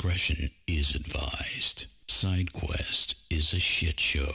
discretion is advised. SideQuest is a shit show.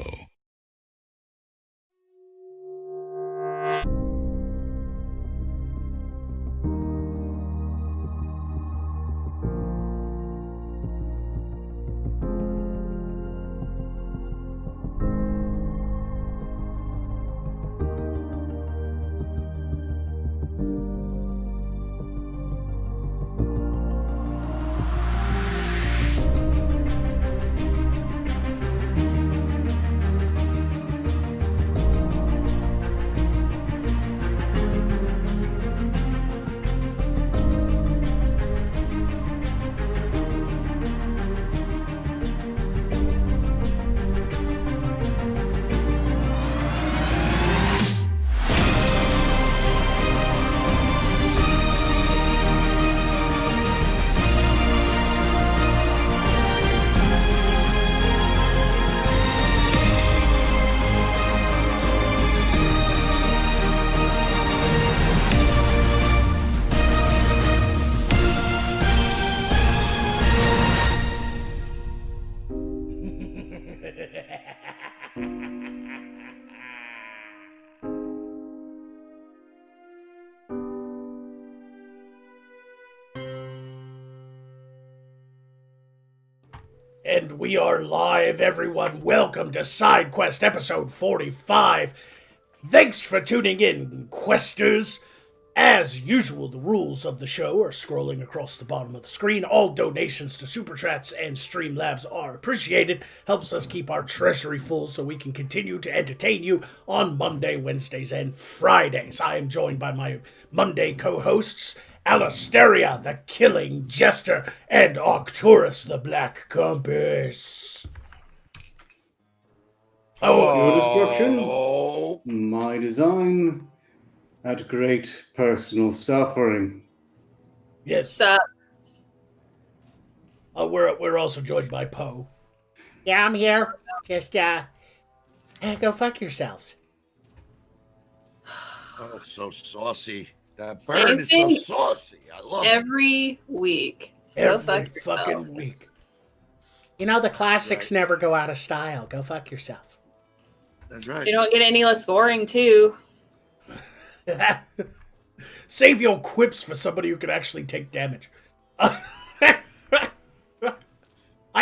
And we are live, everyone. Welcome to SideQuest episode 45. Thanks for tuning in, Questers. As usual, the rules of the show are scrolling across the bottom of the screen. All donations to Super Chats and Streamlabs are appreciated. Helps us keep our treasury full so we can continue to entertain you on Monday, Wednesdays, and Fridays. I am joined by my Monday co-hosts, Alisteria, the Killing Jester, and Arcturus, the Black Compass. Your destruction, my design, at great personal suffering. Yes. We're also joined by Poe. Yeah, I'm here. Just go fuck yourselves. Oh, so saucy. That Same bird is thing so saucy. I love it. every week. Go Every fuck yourself. fucking week. You know, the classics never go out of style. Go fuck yourself. That's right. You don't get any less boring, too. Save your quips for somebody who can actually take damage. I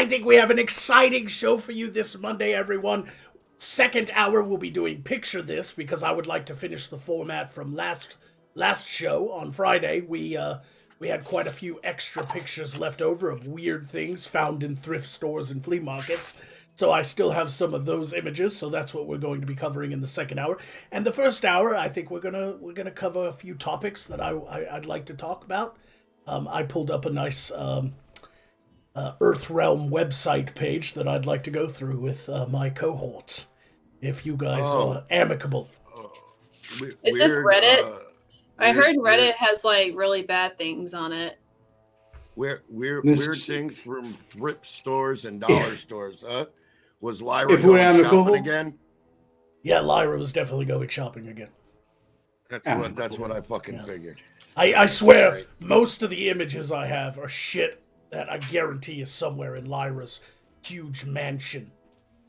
think we have an exciting show for you this Monday, everyone. Second hour, we'll be doing Picture This, because I would like to finish the format from last show on Friday. We had quite a few extra pictures left over of weird things found in thrift stores and flea markets. So I still have some of those images, so that's what we're going to be covering in the second hour. And the first hour, I think we're gonna cover a few topics that I'd like to talk about. I pulled up a nice Earthrealm website page that I'd like to go through with my cohorts, if you guys are amicable. Is this Reddit? I heard Reddit has like really bad things on it. Weird things from thrift stores and dollar stores, huh? Was Lyra If we're going amicable. shopping again? Yeah, Lyra was definitely going shopping again. That's what I fucking figured. I swear, Right. most of the images I have are shit that I guarantee is somewhere in Lyra's huge mansion.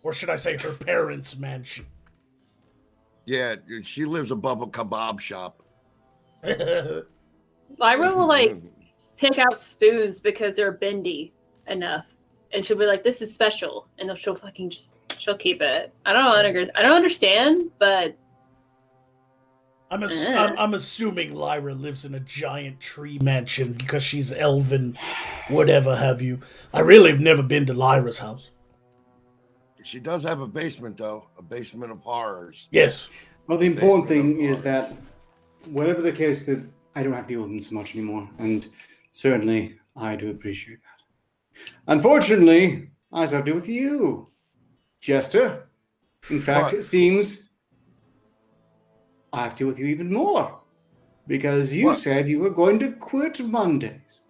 Or should I say her parents' mansion. Yeah, she lives above a kebab shop. Lyra will like pick out spoons because they're bendy enough, and she'll be like, "This is special," and then she'll keep it. I don't understand, but I'm assuming Lyra lives in a giant tree mansion because she's elven, whatever have you. I really have never been to Lyra's house. She does have a basement, though. A basement of horrors. Yes. Well, the important thing is that, whatever the case, that I don't have to deal with them so much anymore, and certainly I do appreciate that. Unfortunately, I still have to deal with you, Jester. In fact, What? it seems I have to deal with you even more, because you What? said you were going to quit Mondays.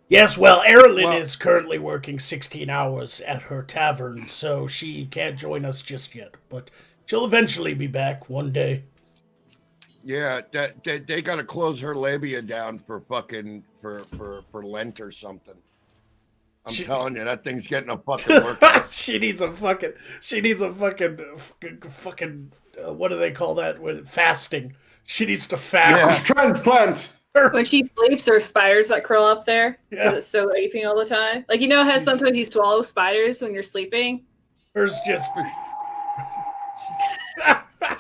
Yes, well, Erilyn is currently working 16 hours at her tavern, so she can't join us just yet. But she'll eventually be back one day. Yeah, they got to close her labia down for fucking for Lent or something. I'm telling you, that thing's getting a fucking workout. She needs a fucking, what do they call that? Fasting. She needs to fast. Yeah. Transplant. When she sleeps, there are spiders that curl up there because Yeah. it's so aching all the time. Like, you know how sometimes you swallow spiders when you're sleeping? Hers just,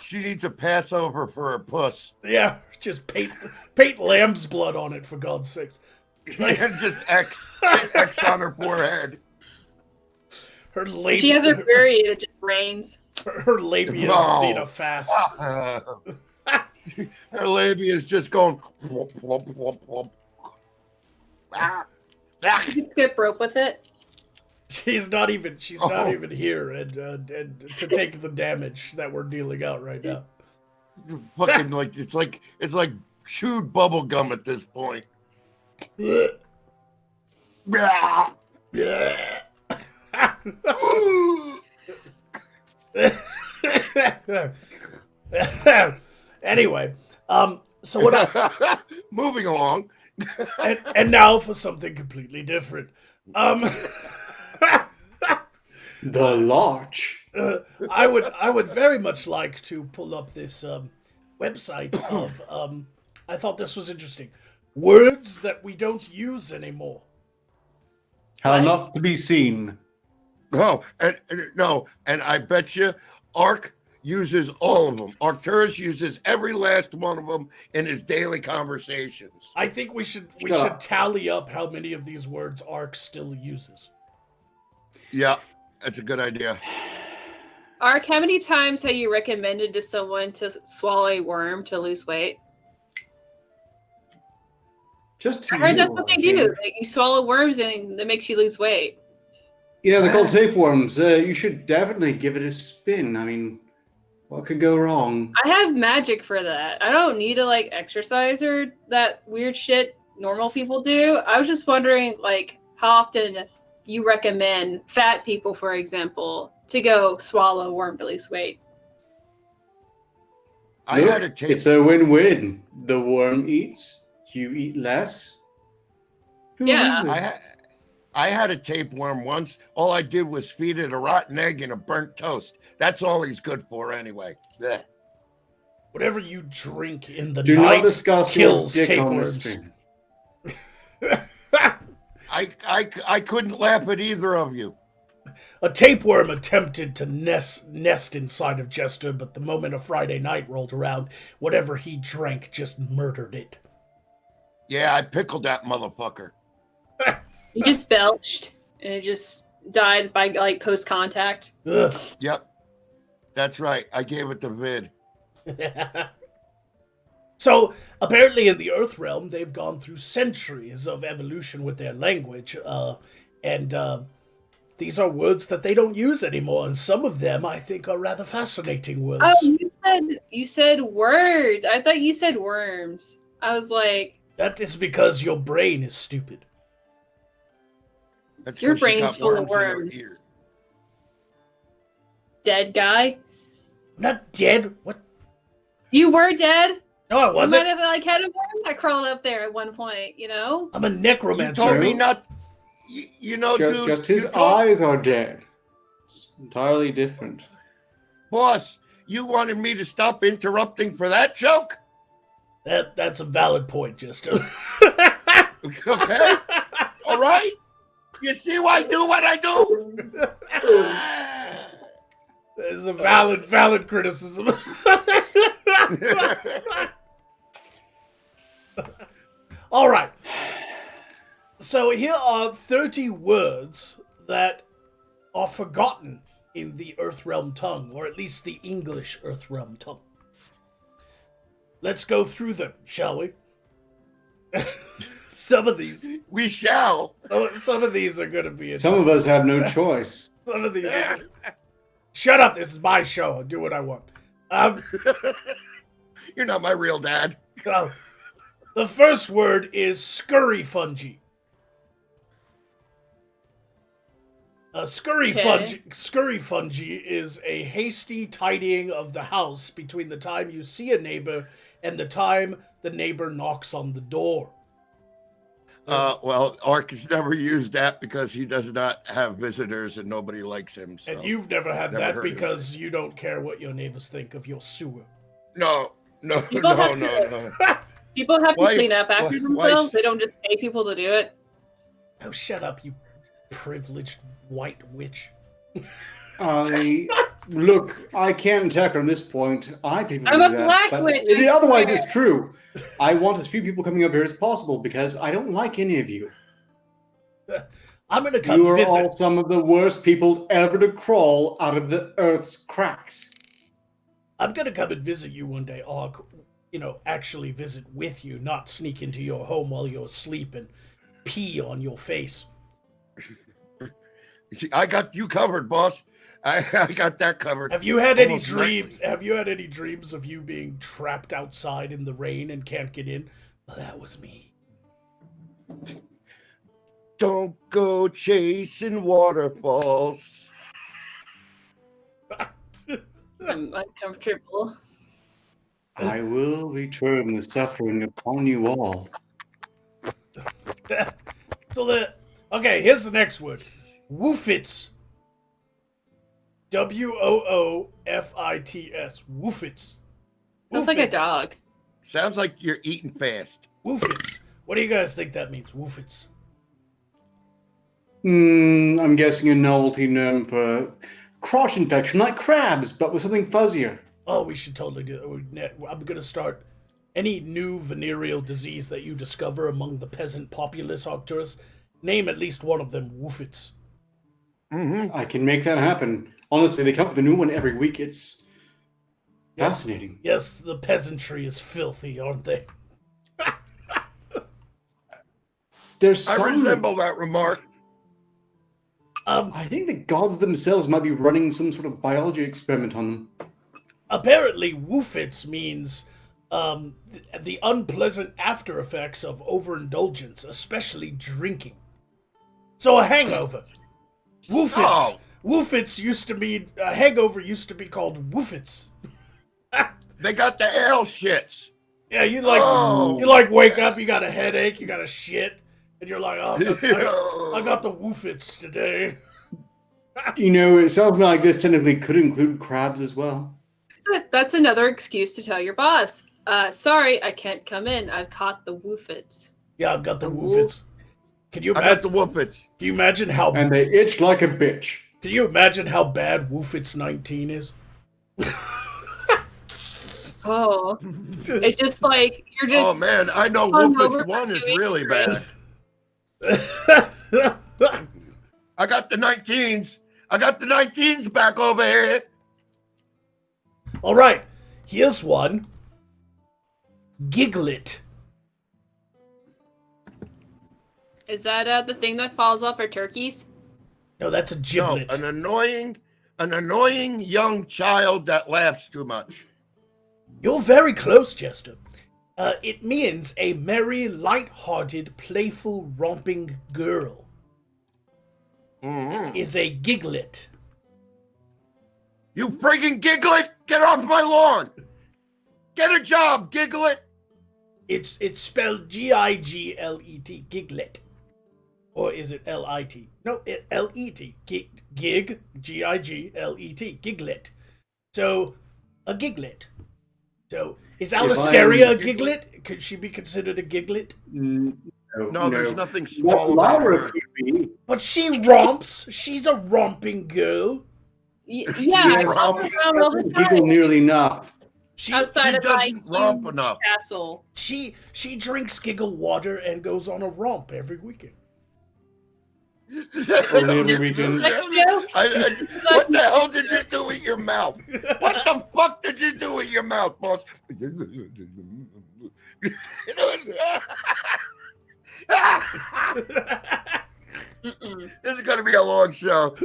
She needs a Passover for her puss. yeah, just paint lamb's blood on it, for God's sakes. And just X on her forehead. Her labia. She has her period, it just rains. Her labia No. need a fast. Her labia is just going. Whoop, whoop, whoop, whoop. You can skip rope with it. She's not even here, and to take the damage that we're dealing out right now. Fucking like it's like chewed bubble gum at this point. Anyway, so what? Moving along. And now for something completely different. The Larch. I would very much like to pull up this website of. I thought this was interesting. Words that we don't use anymore. How not to be seen. No, and I bet you Ark uses all of them. Arcturus uses every last one of them in his daily conversations. I think we should tally up how many of these words Ark still uses. Yeah, that's a good idea. Ark, how many times have you recommended to someone to swallow a worm to lose weight? Just I heard that's what they do. Like, you swallow worms and it makes you lose weight. Yeah, they're called tapeworms. You should definitely give it a spin. I mean, what could go wrong? I have magic for that. I don't need to like exercise or that weird shit normal people do. I was just wondering like how often you recommend fat people, for example, to go swallow a worm to lose weight. I had a tape. It's a win-win. The worm eats, you eat less. Who Yeah. loses? I had a tapeworm once. All I did was feed it a rotten egg and a burnt toast. That's all he's good for anyway. Blech. Whatever you drink in the Do night not discuss your kills dick on the tapeworms. stream. I couldn't laugh at either of you. A tapeworm attempted to nest inside of Jester, but the moment a Friday night rolled around, whatever he drank just murdered it. Yeah, I pickled that motherfucker. You just belched and it just died by like post contact. Ugh. Yep. That's right. I gave it the vid. So, apparently in the Earth realm, they've gone through centuries of evolution with their language, and these are words that they don't use anymore, and some of them, I think, are rather fascinating words. Oh, you said words. I thought you said worms. I was like, That is because your brain is stupid. That's Your 'cause she brain's got full of worms in her worms. ear. dead guy. I'm not dead. What? You were dead. No, I You wasn't. might have like had a worm that crawled up there at one point. You know. I'm a You necromancer. told me not. You know, dude. Just his you told- eyes are dead. It's entirely different. Boss, you wanted me to stop interrupting for that joke? That's a valid point, Jester. Okay. All right. You see why I do what I do? It's a valid criticism. All right. So here are 30 words that are forgotten in the Earthrealm tongue, or at least the English Earthrealm tongue. Let's go through them, shall we? Some of these We shall. some of these are going to be Some of us have no choice. Some of these are... Shut up, this is my show. I'll do what I want. You're not my real dad. The first word is scurryfungy. Scurryfungy is a hasty tidying of the house between the time you see a neighbor and the time the neighbor knocks on the door. Well, Ark has never used that because he does not have visitors and nobody likes him. So. And you've never had Never that heard him because you don't care what your neighbors think of your sewer. No. People have to Why- clean up after why- themselves. They don't just pay people to do it. Oh, shut up, you privileged white witch. Look, I can't attack her on this point. I people I'm do a that, black but witch, it I otherwise swear. it's true. I want as few people coming up here as possible because I don't like any of you. I'm gonna come You are visit. all some of the worst people ever to crawl out of the earth's cracks. I'm gonna come and visit you one day, Og. You know, actually visit with you, not sneak into your home while you're asleep and pee on your face. I got you covered, boss. I got that covered. Have you had any Almost dreams? nightly. Have you had any dreams of you being trapped outside in the rain and can't get in? Well, that was me. Don't go chasing waterfalls. I'm uncomfortable. I will return the suffering upon you all. Okay, here's the next word. Woofits. Woofits. Woofits. Sounds like a Woofits. dog. Sounds like you're eating fast. Woofits. What do you guys think that means? Woofits. I'm guessing a novelty term for crotch infection, like crabs, but with something fuzzier. Oh, we should totally do that. I'm going to start any new venereal disease that you discover among the peasant populace, Arcturus. Name at least one of them woofits. I can make that happen. Honestly, they come up with a new one every week. It's fascinating. Yes, the peasantry is filthy, aren't they? There's I some. resemble that remark. I think the gods themselves might be running some sort of biology experiment on them. Apparently, woofits means the unpleasant after effects of overindulgence, especially drinking. So a hangover. Woofits. Oh. Woofits used to mean a hangover used to be called woofits. They got the ale shits. Yeah, you Oh. wake up, you got a headache, you got a shit, and you're like, oh, I got the woofits today. You know, it sounds like this technically could include crabs as well. That's another excuse to tell your boss. Sorry, I can't come in. I've caught the woofits. Yeah, I've got the woofits. Can you I got imagine? the whoopits. Can you imagine how? And they itch like a bitch. Can you imagine how bad Woofits 19 is? Oh, it's just like you're just. Oh man, I know hungover whoopits one for is 2 weeks really straight. bad. I got the 19s. I got the 19s back over here. All right, here's one. Giglet. Is that the thing that falls off our turkeys? No, that's a giblet. No, an annoying young child that laughs too much. You're very close, Jester. It means a merry, light-hearted, playful, romping girl. Mhm. Is a giglet. You friggin' giglet! Get off my lawn! Get a job, giglet! It's spelled Giglet. Giglet. Or is it Lit? No, Let. Gig, Giglet. Giglet. So, a giglet. So, is Alistaria a giglet? Could she be considered a giglet? No, there's nothing What small about Lyra her. could be. But she romps. She's a romping girl. Yeah, Yes, I romp around all the Giggle time nearly enough. She outside she of my doesn't romp huge enough. castle. she drinks giggle water and goes on a romp every weekend. Only every weekend. Next joke. What the hell did you do with your mouth? What the fuck did you do with your mouth, boss? Mm-mm. This is going to be a long show.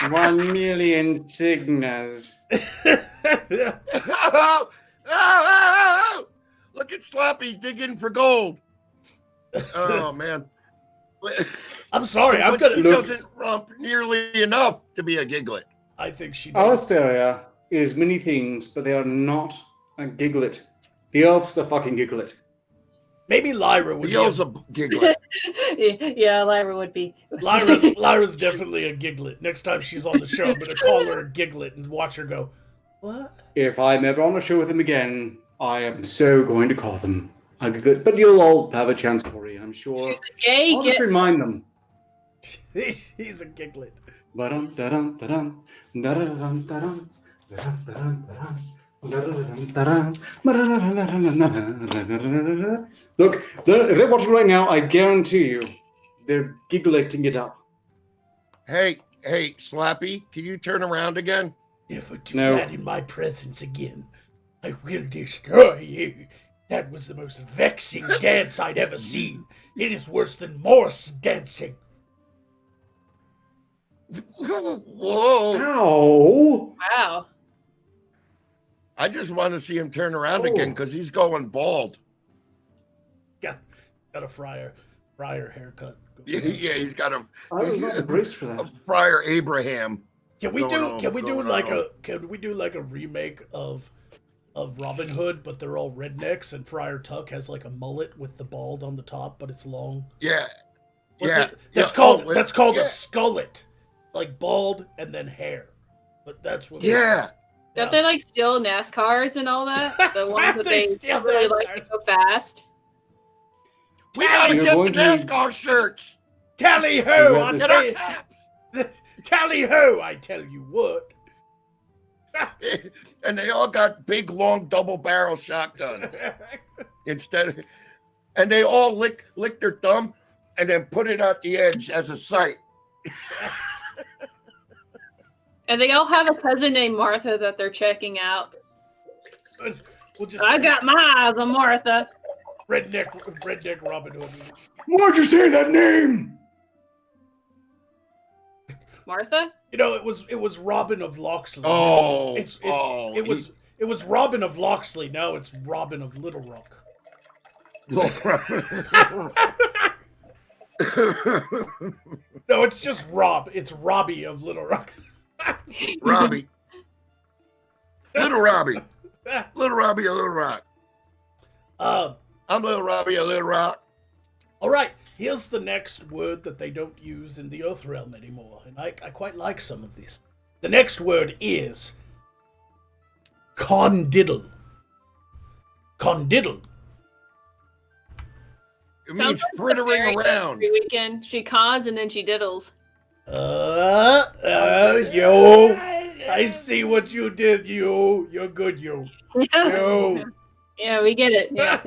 1 million signas. Look at Sloppy's digging for gold. Oh, man. I'm sorry. I'm But gonna. she Look. doesn't romp nearly enough to be a giglet. I think she does. Alistaria is many things, but they are not a giglet. The elves are fucking giglet. Maybe Lyra would Beelzebub. Yeah, Lyra would be. Lyra's definitely a giglet. Next time she's on the show, I'm going to call her a giglet and watch her go, what? If I'm ever on a show with them again, I am so going to call them a giglet. But you'll all have a chance for it, I'm sure. She's a gay I'll just remind them. He's a giglet. Ba-dum, da-dum, da-dum, da-da-dum, da-dum, da-dum, da-dum, da-dum. Look, if they're watching right now, I guarantee you they're giggling it up. Hey, Slappy, can you turn around again? Never do No. that in my presence again. I will destroy you. That was the most vexing dance I'd ever seen. It is worse than Morse dancing. Whoa! Ow! Wow. I just want to see him turn around again because he's going bald. Got a friar haircut. Yeah, he's got I was not braced for a that. Friar Abraham. Can we do going like on. a remake of Robin Hood, but they're all rednecks and Friar Tuck has like a mullet with the bald on the top, but it's long. Yeah. That's called a skullet. Like bald and then hair. But that's what Don't they like steal NASCARs and all that? The ones that They they steal really NASCARs. like to go fast. We gotta You're get the going to- NASCAR shirts. Tally ho! You I got Get our tell caps. Tally ho! I tell you what. And they all got big, long, double-barrel shotguns and they all lick their thumb and then put it at the edge as a sight. And they all have a cousin named Martha that they're checking out. We'll just I got my eyes on Martha. redneck Robin Hood. Why'd you say that name? Martha? You know, it was Robin of Locksley. Oh, It was Robin of Locksley. Now it's Robin of Little Rock. No, it's just Rob. It's Robbie of Little Rock. Robbie. Little Robbie. Little Robbie of Little Rock. I'm Little Robbie of Little Rock. All right, here's the next word that they don't use in the Earth Realm anymore, and I quite like some of these. The next word is condiddle. Condiddle. It Sounds means like the frittering fairy does around. every weekend. She caws and then she diddles. Yo. I see what you did, yo. You're good, yo. Yo. Yeah, we get it. Yeah.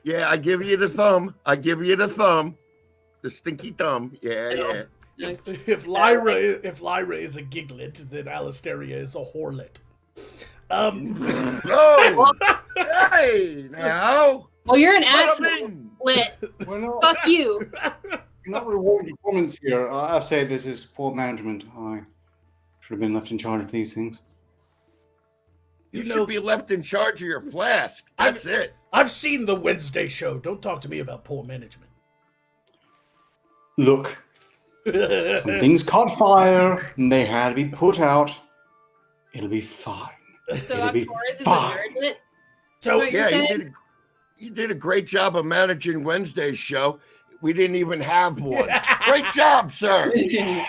Yeah, I give you the thumb. The stinky thumb. Yeah. If Lyra is a giglet, then Alistaria is a whorelet. Oh, hey, now. Well, you're an Let 'em asshole. in. Lit. We're not, Fuck you. we're not rewarding performance here. I say this is poor management. I should have been left in charge of these things. You You know- should be left in charge of your flask. That's it. I've seen the Wednesday show. Don't talk to me about poor management. Look, some things caught fire and they had to be put out. It'll be fine. So It'll be Octoris is a fine. nerdlet? So What you're Yeah, saying? you did a great job of managing Wednesday's show. We didn't even have one. Great job, sir. didn't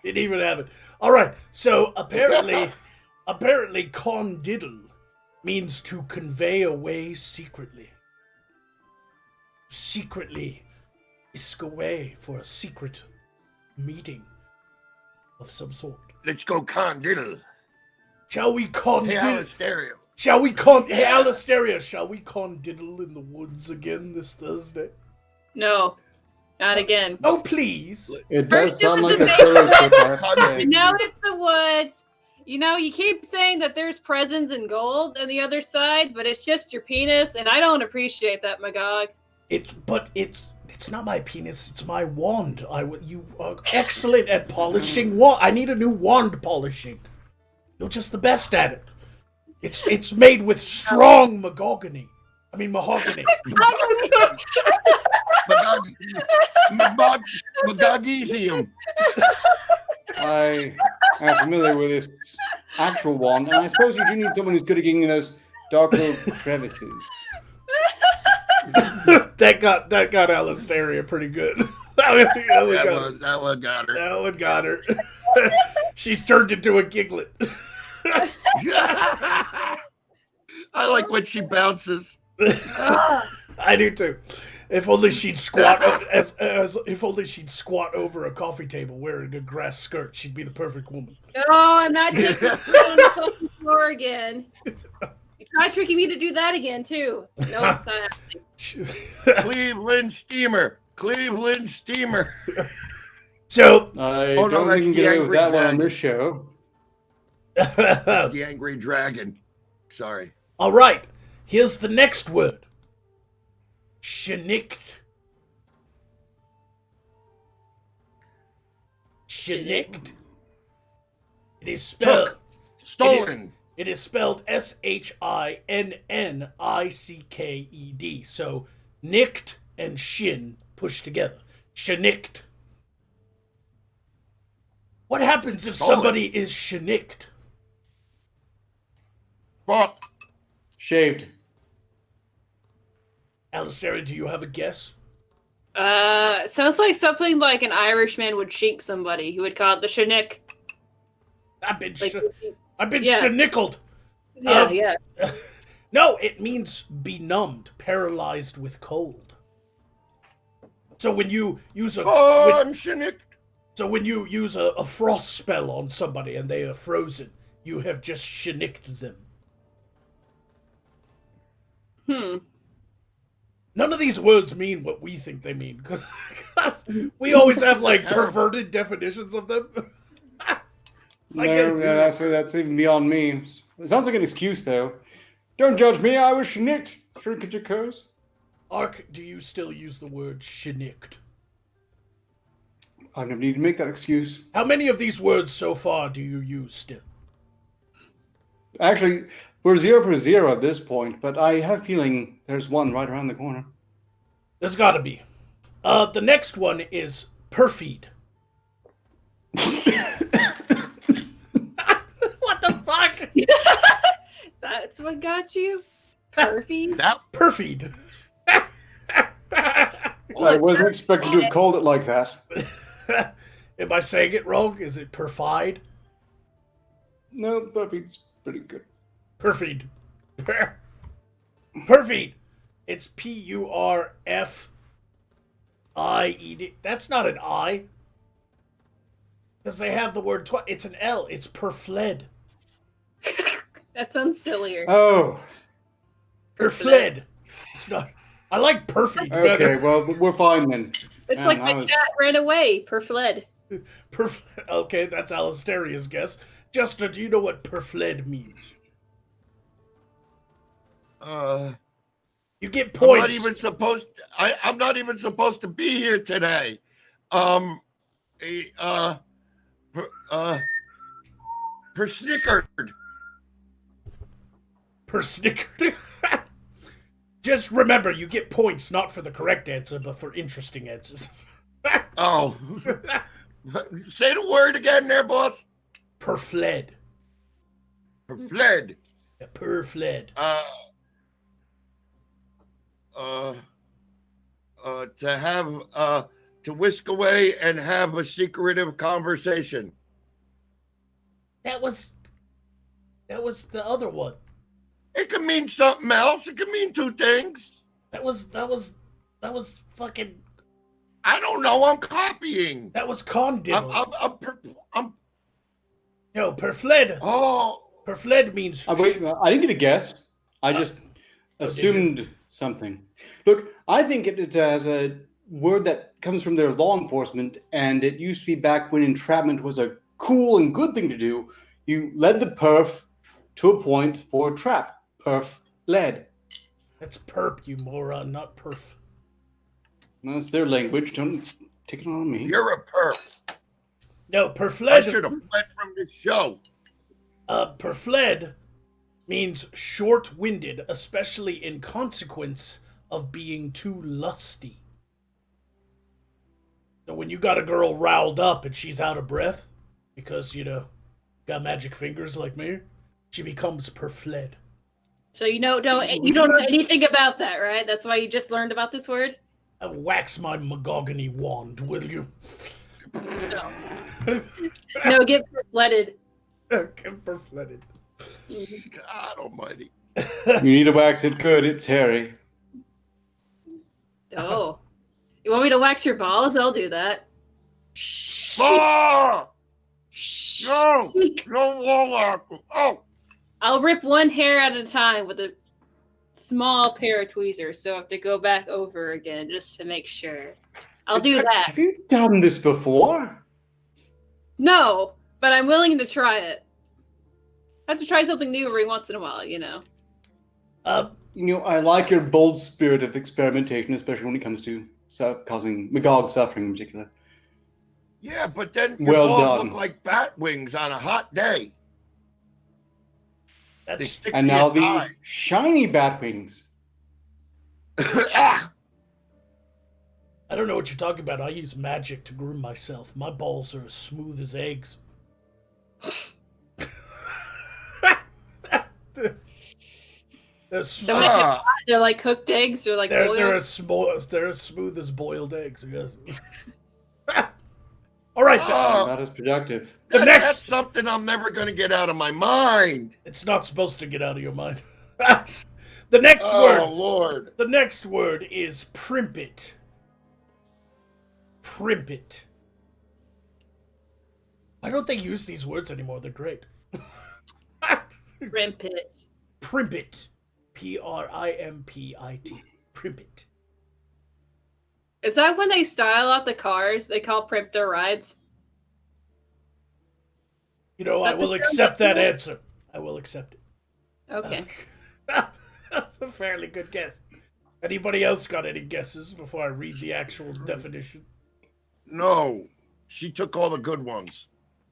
even have it. All right. So apparently condiddle means to convey away secretly. Secretly whisk away for a secret meeting of some sort. Let's go condiddle. Shall we Hey, condiddle? Alistair. Hey, Alistaria, shall we condiddle in the woods again this Thursday? No, not again. Oh, please. It First does it sound was like the a stereotype, I have to say. Now it's the woods. You know, you keep saying that there's presents and gold on the other side, but it's just your penis, and I don't appreciate that, Magog. It's not my penis, it's my wand. You are excellent at polishing wand. I need a new wand polishing. You're just the best at it. It's made with strong mahogany. Magogisium. I am familiar with this actual wand, and I suppose you do need someone who's good at getting in those darker crevices. That got Alistaria pretty good. that one got her. That one got her. She's turned into a giglet. I like when she bounces. I do too. If only she'd squat if only she'd squat over a coffee table wearing a grass skirt, she'd be the perfect woman. Oh, I'm not taking you on the fucking floor again. You try tricking me to do that again too. No, it's not happening. Cleveland Steamer. So I don't think we can get away with that one on this show. It's the angry dragon. Sorry. all right, here's the next word. Shnicked. Shnicked. It is spelled. Took. Stolen. It is spelled SHINNICKED. So nicked and shin pushed together. Shnicked. What happens if Stolen. somebody is shnicked? But Shaved. Alistair, do you have a guess? Sounds like something like an Irishman would shink somebody. He would call it the shnick. I've been Like, yeah. Shnickled. yeah. No, it means benumbed, paralyzed with cold. So when you use I'm shnicked. So when you use a frost spell on somebody and they are frozen, you have just shnicked them. None of these words mean what we think they mean, because we always have like perverted definitions of them. That's even beyond me. It sounds like an excuse, though. Don't judge me, I was shnicked. Shrinkage occurs. Ark, do you still use the word shnicked? I never need to make that excuse. How many of these words so far do you use still? Actually, we're 0 for 0 at this point, but I have a feeling there's one right around the corner. There's gotta be. The next one is perfied. What the fuck? That's what got you? Perfect. That Perfied. I wasn't expecting to have called it like that. Am I saying it wrong? Is it perfied? No, perfect's pretty good. Perfied. Perfied. It's P-U-R-F-I-E-D. That's not an I. Because they have the word twice. It's an L. It's perfled. That sounds sillier. Oh, Perfled. It's not. I like perfied okay, better. well, we're fine then. It's like my cat ran away. Perfled. Okay, that's Alistaria's guess. Justin, do you know what perfled means? You get points. I'm not even supposed to be here today. Persnickered. Persnickered. Just remember, you get points not for the correct answer, but for interesting answers. Oh. Say the word again there, boss. Perfled. Perfled. Yeah, perfled. To whisk away and have a secretive conversation. That was the other one. It could mean something else. It could mean two things. That was fucking. I don't know. I'm copying. That was condiddle. I'm No, perfled. Oh. Perfled means. Wait, I didn't get a guess. I just assumed something. Look, I think it's as a word that comes from their law enforcement, and it used to be back when entrapment was a cool and good thing to do. You led the perf to a point for a trap. Perf led. That's perp, you moron, not perf. That's their language. Don't take it on me. You're a perp. No, I perfled. should have fled from this show. Perfled means short-winded, especially in consequence of being too lusty. So when you got a girl riled up and she's out of breath, because, got magic fingers like me, she becomes perfled. So you don't know anything about that, right? That's why you just learned about this word? Wax my mahogany wand, will you? No, get flooded. Perfletted. God almighty. You need to wax it good. It's hairy. Oh. You want me to wax your balls? I'll do that. Oh! No! No warlock! Oh! I'll rip one hair at a time with a small pair of tweezers, so I have to go back over again just to make sure. I'll do that. Have you done this before? No, but I'm willing to try it. I have to try something new every once in a while, you know. I like your bold spirit of experimentation, especially when it comes to causing Magog suffering in particular. Yeah, but then your Well balls done. look like bat wings on a hot day. They stick And to now your the eye. shiny bat wings. Ah! I don't know what you're talking about. I use magic to groom myself. My balls are as smooth as eggs. They're like cooked eggs, or like boiled. They're as smooth as boiled eggs. I guess. All right. Not as productive. That's something I'm never going to get out of my mind. It's not supposed to get out of your mind. The next word. Oh, Lord. The next word is primpet. Primpet. Why don't they use these words anymore? They're great. Primpet. Primpet. Primpit. Primpet. Is that when they style out the cars? They call primp their rides? You know, Is I that the will term accept that's that used? answer. I will accept it. Okay. That's a fairly good guess. Anybody else got any guesses before I read the actual definition? No. She took all the good ones.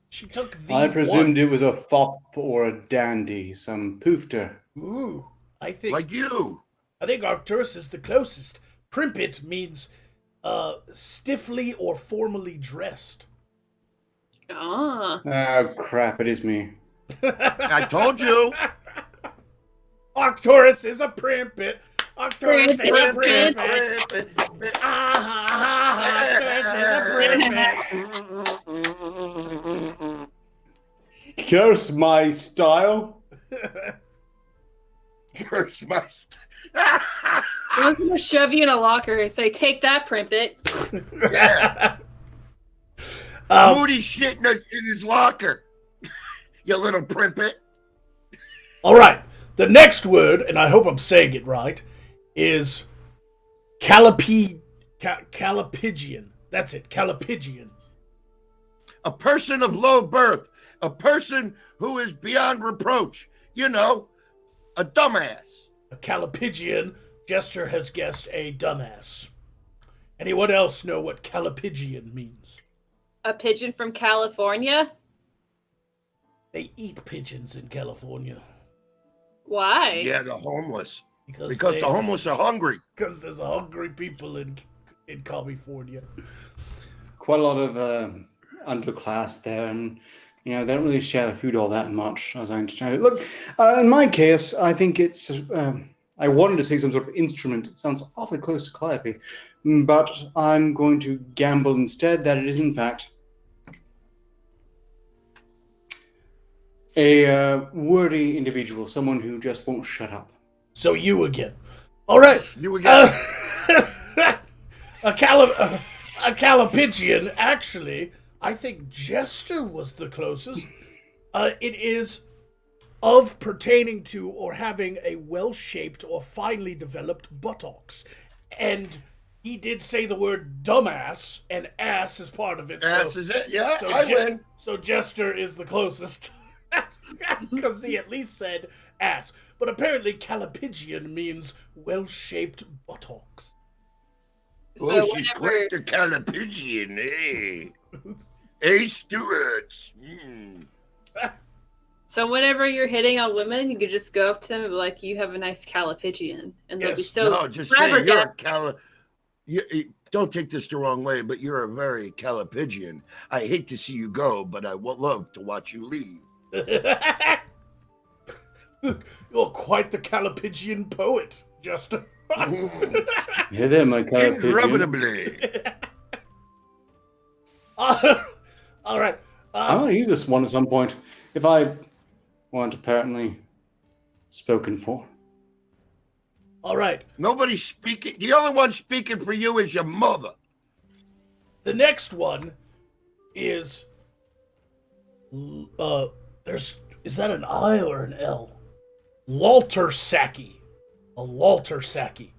She took the I presumed one. it was a fop or a dandy, some poofter. Ooh, I think Like you. Arcturus is the closest. Primpet means stiffly or formally dressed. Ah. Oh, crap, it is me. I told you. Arcturus is a primpet. Arcturus is a primpet. Arcturus is a primpet. Curse my style. Curse my I'm going to shove you in a locker and say, take that, primpet. Yeah. Moody shit in his locker. You little primpet. All right. The next word, and I hope I'm saying it right, is Calipigian. That's it, Calipigian. A person of low birth. A person who is beyond reproach. You know, a dumbass. A Calipigian, Jester has guessed a dumbass. Anyone else know what Calipigian means? A pigeon from California? They eat pigeons in California. Why? Yeah, the homeless. Because they- the homeless are hungry. Because there's hungry people in California. Quite a lot of underclass there, and they don't really share the food all that much, as I understand it. Look, in my case, I think it's. I wanted to say some sort of instrument. It sounds awfully close to calliope, but I'm going to gamble instead that it is, in fact, a wordy individual, someone who just won't shut up. So you again. All right. You again. A Calipigian, actually, I think Jester was the closest. It is of pertaining to or having a well-shaped or finely developed buttocks. And he did say the word dumbass, and ass is part of it. Ass so, is it? Yeah, so I win. So Jester is the closest. Because he at least said ass. But apparently Calipigian means well-shaped buttocks. So Oh, she's whenever- quick to Calipigian, eh? Hey, Stewarts. So whenever you're hitting on women, you could just go up to them and be like, you have a nice Calipigian. And they'll be Yes. so No, just say you're a flabbergasted. don't take this the wrong way, but you're a very Calipigian. I hate to see you go, but I would love to watch you leave. You're quite the Calapigian poet, Jester. Hey there, my car pigeon. Indubitably. All right. I might use this one at some point if I weren't apparently spoken for. All right. Nobody's speaking. The only one speaking for you is your mother. The next one is is that an I or an L? Laltersaki. A Laltersaki.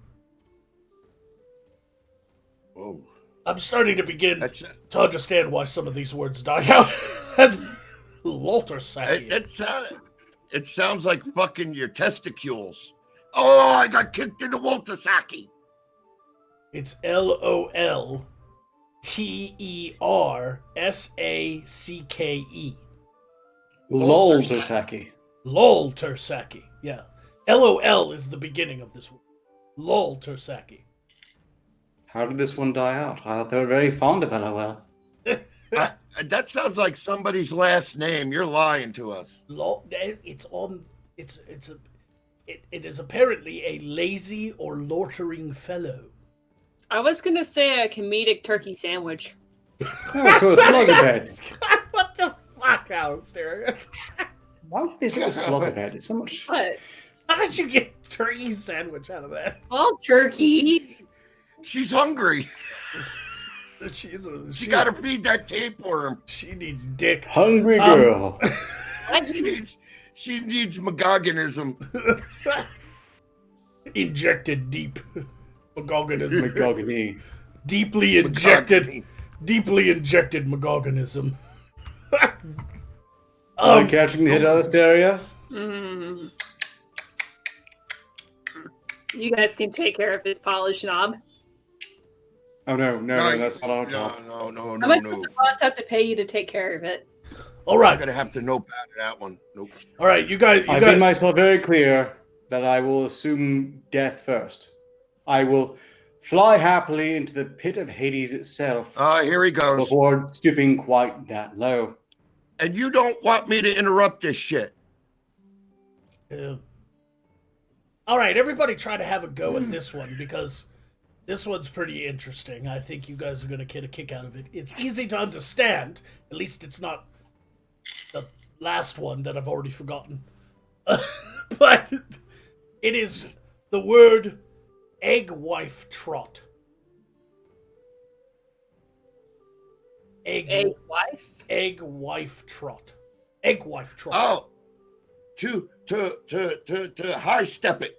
Whoa. I'm starting to begin That's to understand why some of these words die out. That's Laltersaki. it sounds like fucking your testicles. Oh, I got kicked into Waltersaki. It's Loltersake. Loltersaki. Laltersaki. Yeah. LOL is the beginning of this word. Laltersaki. How did this one die out? I thought they were very fond of LOL. That sounds like somebody's last name. You're lying to us. It is apparently a lazy or loitering fellow. I was gonna say a comedic turkey sandwich. Oh, so a slugabed. What the fuck, Alistair? Why would they say a slugabed? It's so much. What? How did you get turkey sandwich out of that? Well, turkey. She's hungry. She got to feed that tapeworm. She needs dick. Hungry girl. She needs magoganism. Injected deep. Magoganism. Magogany. Deeply injected magoganism. Are you catching the hit out of this area? Mm. You guys can take care of his polished knob. Oh no, that's not our job. No. How much would the boss have to pay you to take care of it? All right. I'm gonna have to notepad that one. Nope. All right, you guys. I've made myself very clear that I will assume death first. I will fly happily into the pit of Hades itself Here he goes. before stooping quite that low. And you don't want me to interrupt this shit. Yeah. All right, everybody try to have a go at this one because this one's pretty interesting. I think you guys are going to get a kick out of it. It's easy to understand. At least it's not the last one that I've already forgotten. But it is the word egg wife trot. Egg wife? Egg wife trot. Egg wife trot. Oh, to high step it.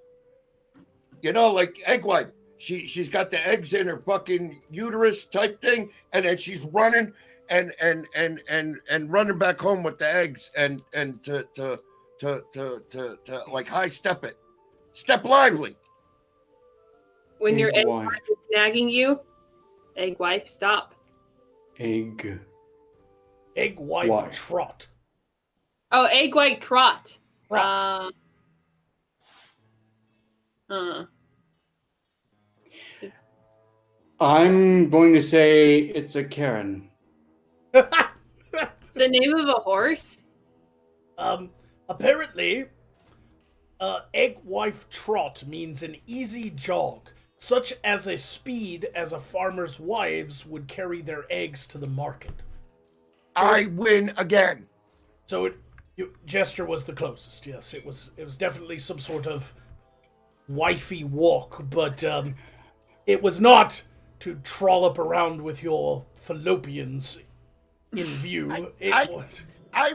You know, like egg wife. She's got the eggs in her fucking uterus type thing, and then she's running and running back home with the eggs and to like high step it. Step lively. When your egg wife. wife is snagging you, egg wife, stop. Egg wife trot. Oh, egg white trot. Trot. I'm going to say it's a Karen. It's the name of a horse? Apparently, egg wife trot means an easy jog, such as a speed as a farmer's wives would carry their eggs to the market. I win again. So Jester was the closest. Yes, it was definitely some sort of wifey walk, but it was not to trollop around with your fallopians in view. I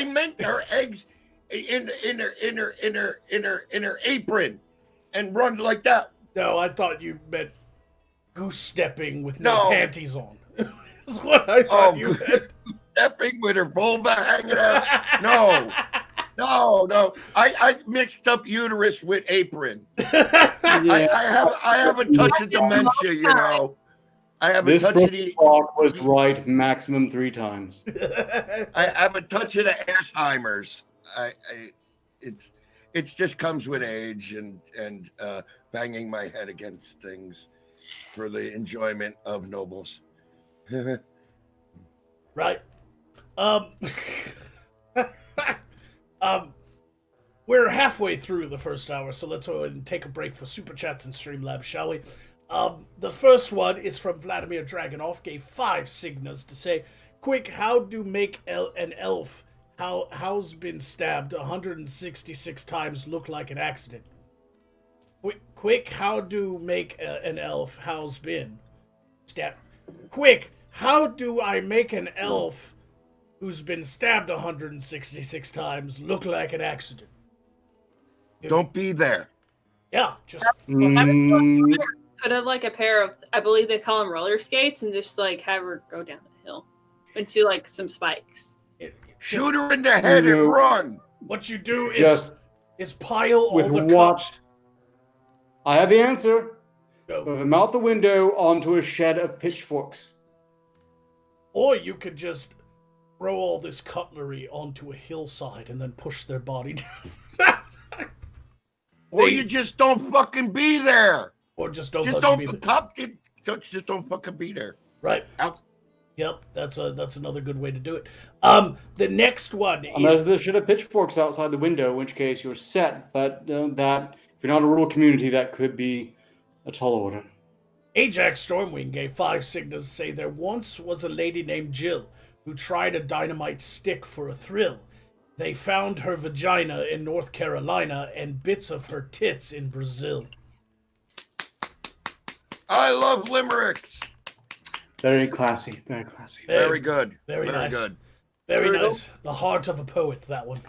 meant her eggs in her apron and run like that. No, I thought you meant goose stepping with no panties on. That's what I thought you meant. Stepping with her vulva hanging out. No. I mixed up uterus with apron. I have a touch of dementia, you know. I have a touch of the talk was right maximum 3 times. I have a touch of the Alzheimer's. It just comes with age and banging my head against things for the enjoyment of nobles. Right. We're halfway through the first hour, so let's go ahead and take a break for Super Chats and Streamlabs, shall we? The first one is from Vladimir Dragunov, gave 5 signas to say, quick, how do make an elf how's been stabbed 166 times look like an accident? Quick, how do make an elf how's been stabbed? Quick, how do I make an elf who's been stabbed 166 times look like an accident? Don't be there. Yeah, just put up like a pair of, I believe they call them roller skates, and just like have her go down the hill into like some spikes. Shoot her in the head and run. What you do is pile all with the what? I have the answer. Go. Throw them out the window onto a shed of pitchforks. Or you could just throw all this cutlery onto a hillside and then push their body down. Or you just don't fucking be there. Or just don't Just fucking be there. just don't fucking be there. Right. Out. Yep, that's another good way to do it. The next one Unless is... there should have pitchforks outside the window, in which case you're set. But that, if you're not a rural community, that could be a tall order. Ajax Stormwing gave 5 signas to say there once was a lady named Jill who tried a dynamite stick for a thrill. They found her vagina in North Carolina and bits of her tits in Brazil. I love limericks. Very classy. Very classy. Very good. Very nice. Good. Very nice. The heart of a poet, that one.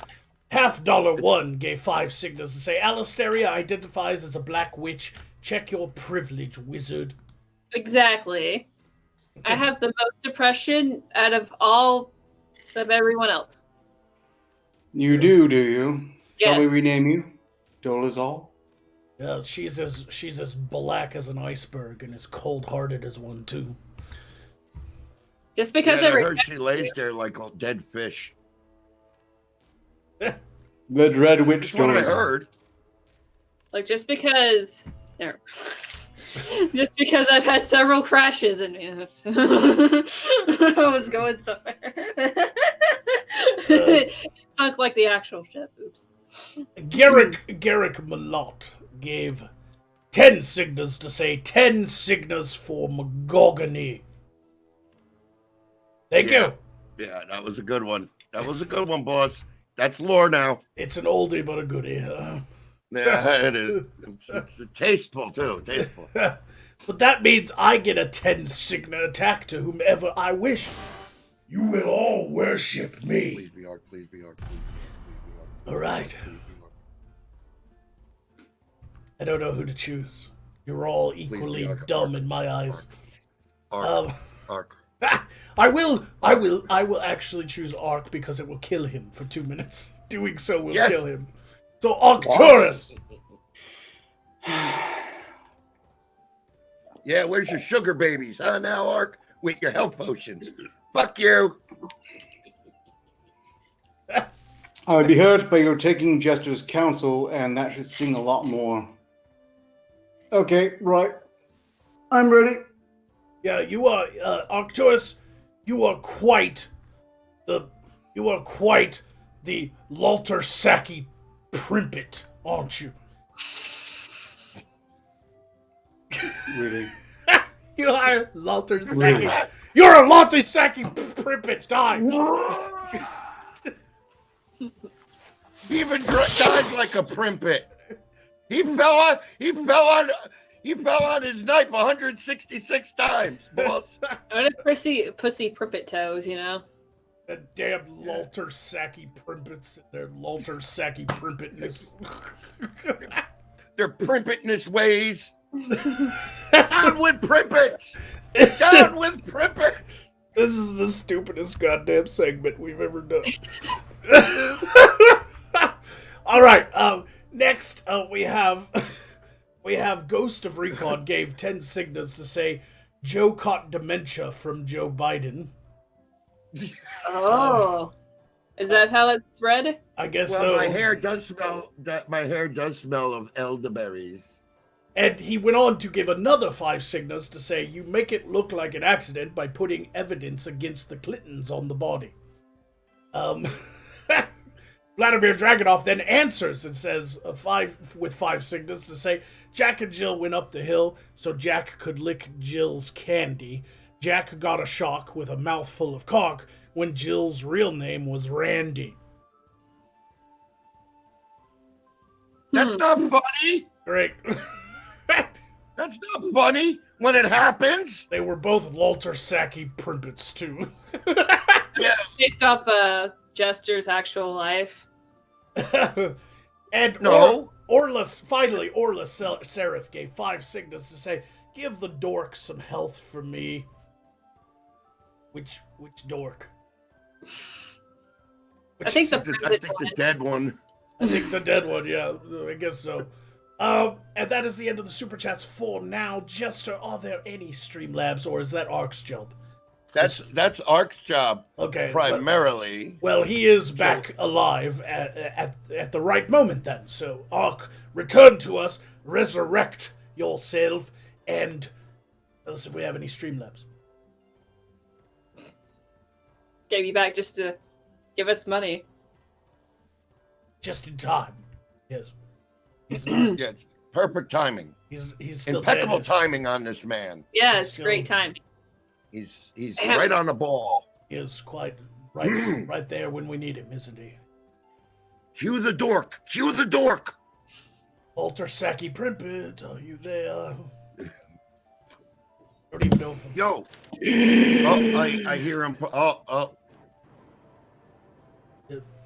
$1 gave 5 signas to say Alistaria identifies as a black witch. Check your privilege, wizard. Exactly. I have the most depression out of all of everyone else. You do you? Shall Yes. we rename you? Dolazal? Yeah, she's as black as an iceberg and as cold-hearted as one too. Just because I heard she lays there like a dead fish. The Dread Witch That's what I Dolazal. heard. like just because just because I've had several crashes and I was going somewhere. It sunk like the actual ship. Oops. Garrick Malott gave 10 signas to say 10 signas for Magogany. Thank you. Yeah, that was a good one. That was a good one, boss. That's lore now. It's an oldie but a goodie. Yeah, it is. It's tasteful, too. Tasteful. But that means I get a 10 signa attack to whomever I wish. You will all worship me. Please be Ark. Please be Ark. Please be Ark. All right. Please be Ark. I don't know who to choose. You're all equally Ark. dumb Ark. in my eyes. Ark. Ark. I will actually choose Ark because it will kill him for 2 minutes. Doing so will Yes. kill him. So Arcturus. Yeah, where's your sugar babies, huh? Now, Ark, with your health potions. Fuck you. I would be hurt by your taking Jester's counsel, and that should sing a lot more. Okay, right. I'm ready. Yeah, you are Arcturus. You are quite the Lalter Saki primpet, aren't you? Really? You are Lalter Saki. Really? You're a Lalter Saki primpet. Die. He even dies like a primpet. He fell on his knife 166 times, boss. I want pussy prippet toes, you know. The damn Lalter Saki primpets. Their Lalter Saki primpetness. Their primpetness ways. Down with primpets. Down with primpets. This is the stupidest goddamn segment we've ever done. All right. Next, we have Ghost of Recon gave 10 signas to say Joe caught dementia from Joe Biden. Oh, is that how it's read? I guess Well, so. my hair does smell of elderberries. And he went on to give another 5 signas to say you make it look like an accident by putting evidence against the Clintons on the body. Vladimir Dragunov then answers and says, with 5 signals to say, Jack and Jill went up the hill so Jack could lick Jill's candy. Jack got a shock with a mouthful of cock when Jill's real name was Randy. That's not funny. Great. That's not funny when it happens. They were both Walter Saki Primpets, too. Yeah. Based off Jester's actual life. And No. Orla Seraph gave 5 signals to say, give the dork some health for me. Which dork? I think the dead one. I think the dead one, yeah, I guess so. And that is the end of the Super Chats for now. Jester, are there any Streamlabs, or is that Ark's job? That's Ark's job, Okay. primarily. Well, he is back alive at the right moment then. So, Ark, return to us, resurrect yourself, and tell us if we have any Streamlabs. Gave you back just to give us money. Just in time. Yes. He's not. Yeah, it's perfect timing. He's still Impeccable dead. timing on this man. Yeah, it's great time. He's right on the ball. He is quite right there when we need him, isn't he? Cue the dork. Cue the dork. Walter Saki Primpet, are you there? Don't even know if I'm... Yo. Oh, I hear him. Oh.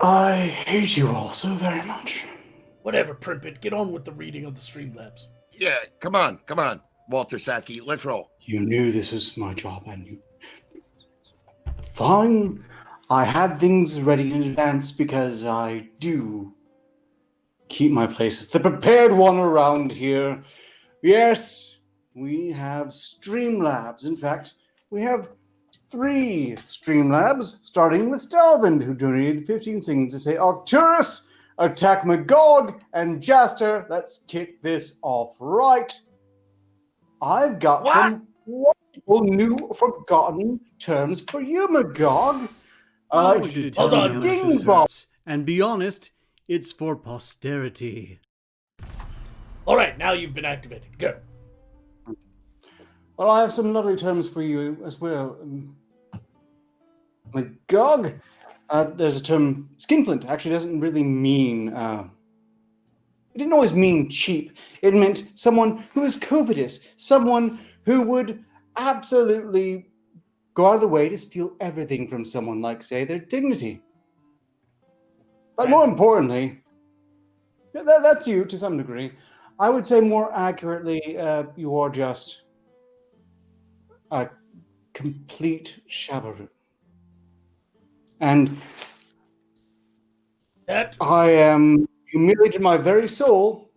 I hate you all so very much. Whatever, Primpet, get on with the reading of the Streamlabs. Yeah, come on, Walter Saki, let's roll. You knew this was my job, and you... Fine. I had things ready in advance because I do keep my place as the prepared one around here. Yes, we have Streamlabs. In fact, we have 3 Streamlabs, starting with Stalvin, who donated 15 signals to say, Arcturus, attack Magog, and Jaster, let's kick this off right. I've got some wonderful new forgotten terms for you, Magog. I want you to tell Hold me on. how much this hurts. And be honest, it's for posterity. All right, now you've been activated. Go. Well, I have some lovely terms for you as well. Magog, there's a term, skinflint, actually doesn't really mean, it didn't always mean cheap. It meant someone who is covetous, someone who would absolutely go out of the way to steal everything from someone, like, say, their dignity. But more importantly, that's you to some degree. I would say more accurately, you are just a complete shabaroo. And That I am humiliated in my very soul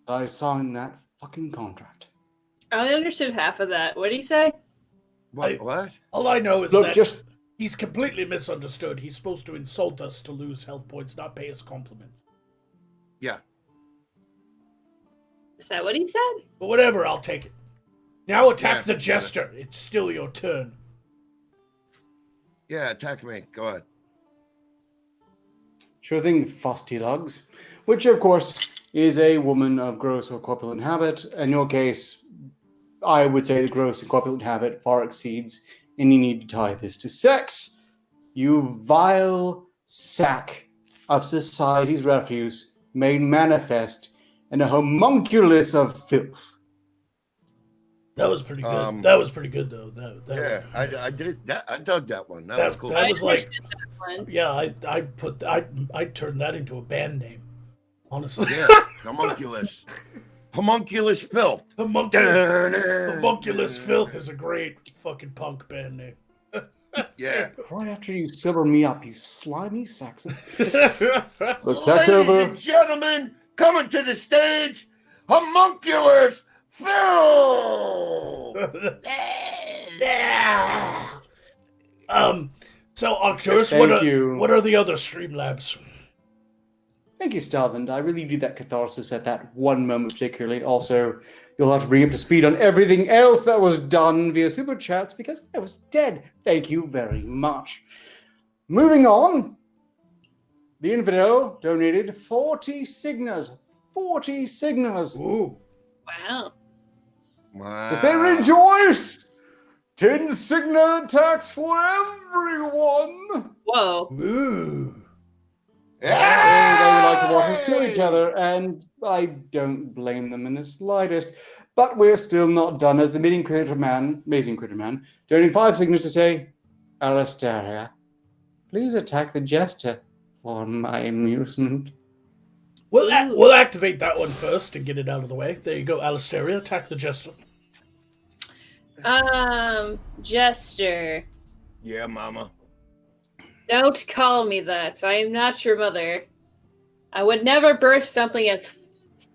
that I signed that fucking contract. I only understood half of that. What did he say? What? all I know is Look, that just he's completely misunderstood. He's supposed to insult us to lose health points, not pay us compliments. Yeah. Is that what he said? But whatever, I'll take it. Now attack Yeah, the yeah. Jester. It's still your turn. Yeah, attack me. Go ahead. sure thing, fusty lugs. Which, of course, is a woman of gross or corpulent habit. In your case, I would say the gross and corpulent habit far exceeds any need to tie this to sex. You vile sack of society's refuse made manifest in a homunculus of filth. That was pretty good. That was pretty good, though. Yeah, I did that. I dug that one. That was cool. That was like, understood that one. yeah, I turned that into a band name, honestly. Yeah, homunculus. Homunculus filth. Homunculus Filth is a great fucking punk band name. Yeah. Right after you sober me up, you slimy Saxon. Look, that's Ladies over. and gentlemen, coming to the stage, homunculus filth. So Arcturus, Thank you. what are the other Streamlabs? Thank you, Stalvin. I really need that catharsis at that one moment particularly. Also, you'll have to bring up to speed on everything else that was done via Super Chats because I was dead. Thank you very much. Moving on. the infidel donated 40 signas. 40 signas. Ooh. Wow. Wow. To say rejoice! 10 signa attacks for everyone! Whoa. Ooh. So they would like to watch us kill each other, and I don't blame them in the slightest. But we're still not done, as the amazing critter man, donating 5 signatures to say, Alistaria, please attack the jester for my amusement. We'll activate that one first and get it out of the way. There you go, Alistaria. Attack the jester. Jester. Yeah, mama. Don't call me that. I am not your mother. I would never birth something as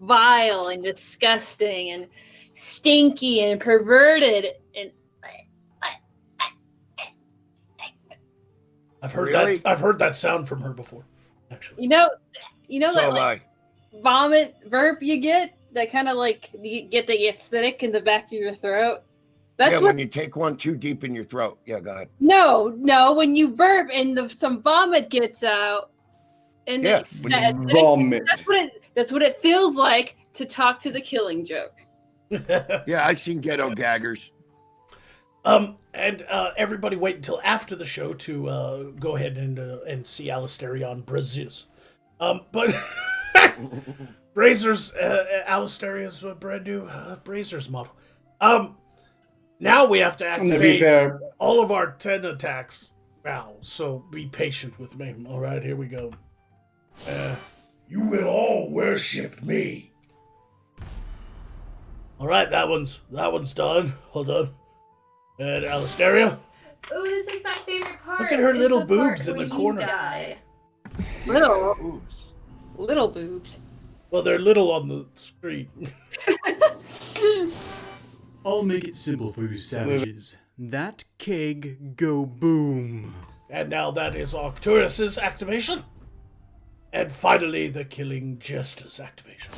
vile and disgusting and stinky and perverted and I've heard Really? that. I've heard that sound from her before. Actually. you know So that am like I. vomit burp you get that kind of like you get the acidic in the back of your throat. That's Yeah, what. when you take one too deep in your throat. Yeah, go ahead. No, when you burp and some vomit gets out, and Yeah, the when you acidic, Vomit. that's what it feels like to talk to the Killing Joke. Yeah, I've seen ghetto gaggers. And everybody wait until after the show to go ahead and see Alistair on Brazils. But Brazer's Alisteria's brand new Brazer's model. Now we have to And to be activate fair, all of our 10 attacks now, so be patient with me. All right, here we go. You will all worship me. All right, that one's done. Hold on. And Alistaria, Ooh, this is my favorite part. look at her It's little the part boobs in where the you corner. die. Little boobs. Well, they're little on the screen. I'll make it simple for you savages. That keg go boom. And now that is Arcturus's activation. And finally, the Killing Jester's activation.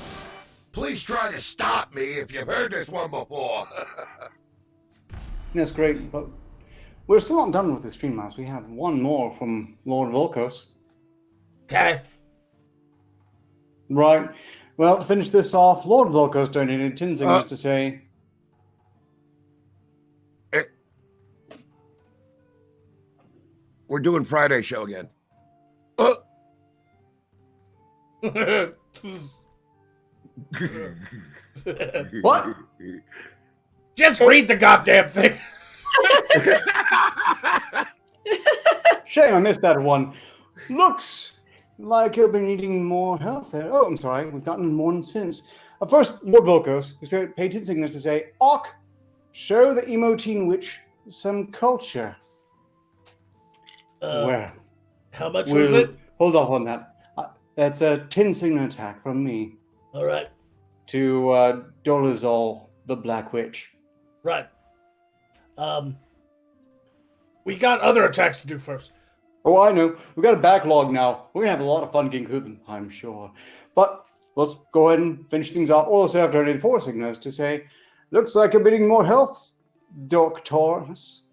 Please try to stop me if you've heard this one before. that's great, but we're still not done with the Streamlabs. We have one more from Lord Volkos. Okay. Right. Well, to finish this off, Lord Volkos donated 10 signatures to say, We're doing Friday show again. what? Just read the goddamn thing. Shame I missed that one. Looks like he'll be needing more health there. Oh, I'm sorry. We've gotten one since. First, Lord Volkos, who said, paid 10 signatures to say, Ock, show the emo teen witch some culture. Where? How much was it? Hold off on that. That's a 10 signal attack from me All right. to Dolazol, the Black Witch. Right. We got other attacks to do first. Oh, I know. We've got a backlog now. We're going to have a lot of fun getting through them, I'm sure. But let's go ahead and finish things off. Also, I've donated 4 signals to say, looks like I'm getting more health, doctors.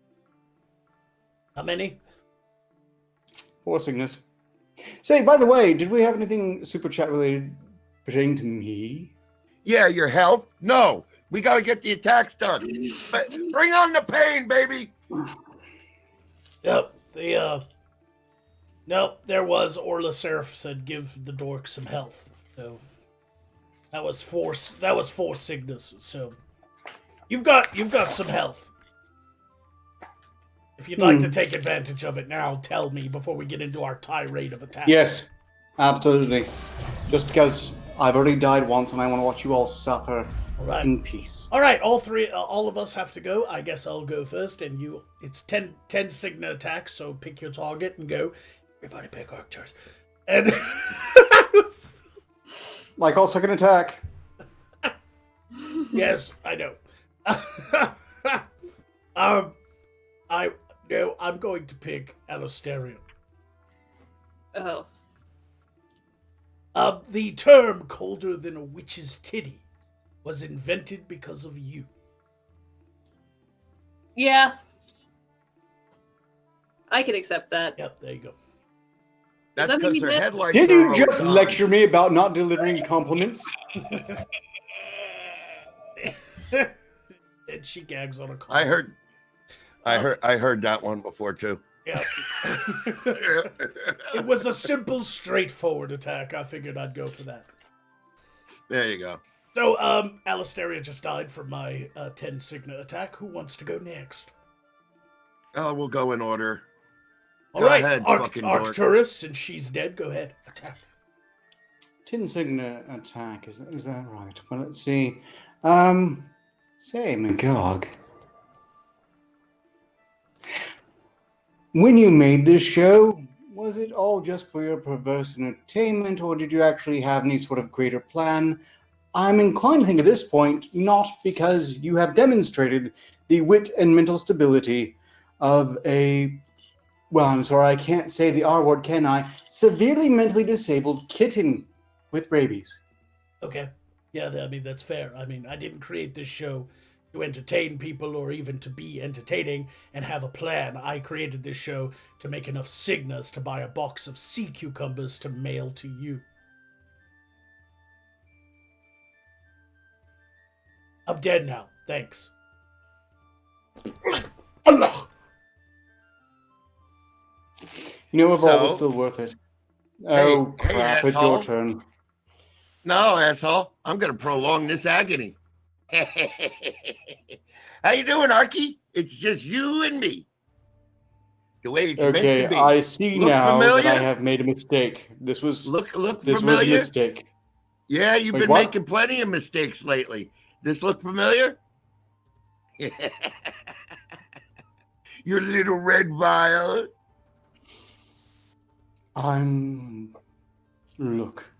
How many? 4 signals. Say, by the way, did we have anything super chat related pertaining to me? Yeah, your health? No. We got to get the attacks done. But bring on the pain, baby. Yep. Nope, there was. Orla Seraph said give the dork some health. So that was 4 signals. So you've got some health. If you'd like to take advantage of it now, tell me before we get into our tirade of attacks. Yes, absolutely. Just because I've already died once and I want to watch you all suffer in peace. All right, all of us have to go. I guess I'll go first, and you. It's 10 Signa attacks, so pick your target and go. Everybody pick Arcturus. And Like all second attack. yes, I know. I'm going to pick Alistair. Oh. The term colder than a witch's titty was invented because of you. Yeah. I could accept that. Yep, there you go. That's that mean because you her did? headlights Did are you always just on. lecture me about not delivering compliments? And she gags on a call. I heard that one before too. Yeah. It was a simple, straightforward attack. I figured I'd go for that. There you go. So, Alistaria just died from my 10 Signa attack. Who wants to go next? Oh, we'll go in order. All Go right, ahead, fucking dork. Arcturus, since she's dead, go ahead. Attack. Tin Signa attack, is that right? Well, let's see. Say, Magog. When you made this show, was it all just for your perverse entertainment, or did you actually have any sort of greater plan? I'm inclined to think at this point, not, because you have demonstrated the wit and mental stability of a, well, I'm sorry, I can't say the R word, can I? Severely mentally disabled kitten with rabies. Okay. Yeah, I mean, that's fair. I mean, I didn't create this show to entertain people or even to be entertaining and have a plan. I created this show to make enough Signas to buy a box of sea cucumbers to mail to you. I'm dead now. Thanks. Allah. You know, overall, it was So- still worth it. Oh, hey, crap, it's your asshole. turn. No, asshole. I'm gonna prolong this agony. How you doing, Arky? It's just you and me. The way it's meant Okay, to be. I see Look now familiar? that I have made a mistake. This was Look this was a familiar? mistake. Yeah, you've Wait, been what? making plenty of mistakes lately. This look familiar? Your little red vial. Look,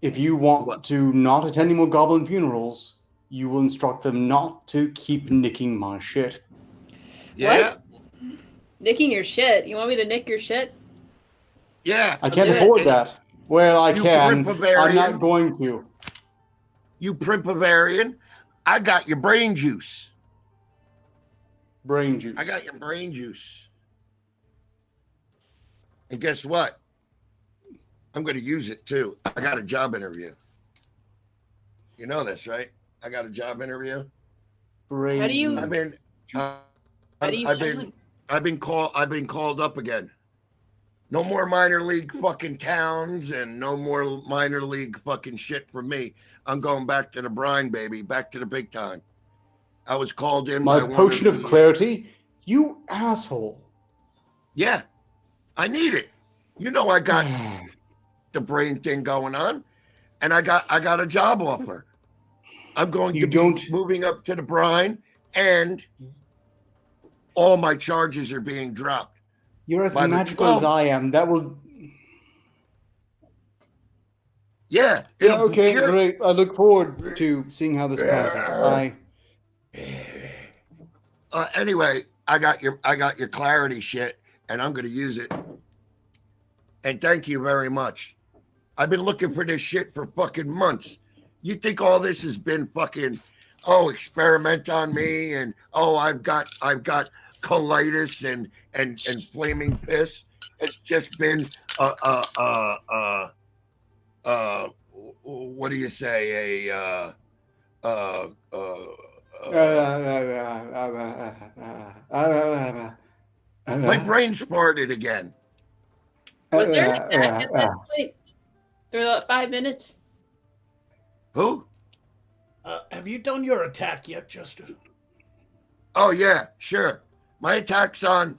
if you want What? to not attend any more goblin funerals, you will instruct them not to keep nicking my shit. Yeah, Nicking your shit. You want me to nick your shit? yeah. I can't do it. afford that. Well, I You can. Bavarian. I'm not going to. You Primpavarian. I got your brain juice. Brain juice. I got your brain juice. And guess what? I'm going to use it too. I got a job interview. You know this, right? I got a job interview. brain. How do you- I've been, How do you sound? I've been called up again. No more minor league fucking towns and no more minor league fucking shit from me. I'm going back to the brine, baby, back to the big time. I was called in My by one potion of the- clarity? You asshole. Yeah, I need it. You know I got the brain thing going on, and I got a job offer. I'm going You to be don't- moving up to the brine, and all my charges are being dropped. You're as By the magical as 12. I am. That will. Yeah. Yeah, it'll okay, cure- great. I look forward to seeing how this pans out. Anyway, I got your clarity shit, and I'm gonna use it. And thank you very much. I've been looking for this shit for fucking months. You think all this has been fucking experiment on me and I've got colitis and flaming piss? It's just been what do you say? My brain's farted again. Was there an attack at that point? For about 5 minutes? Who? Have you done your attack yet, Justin? Oh yeah, sure. My attack's on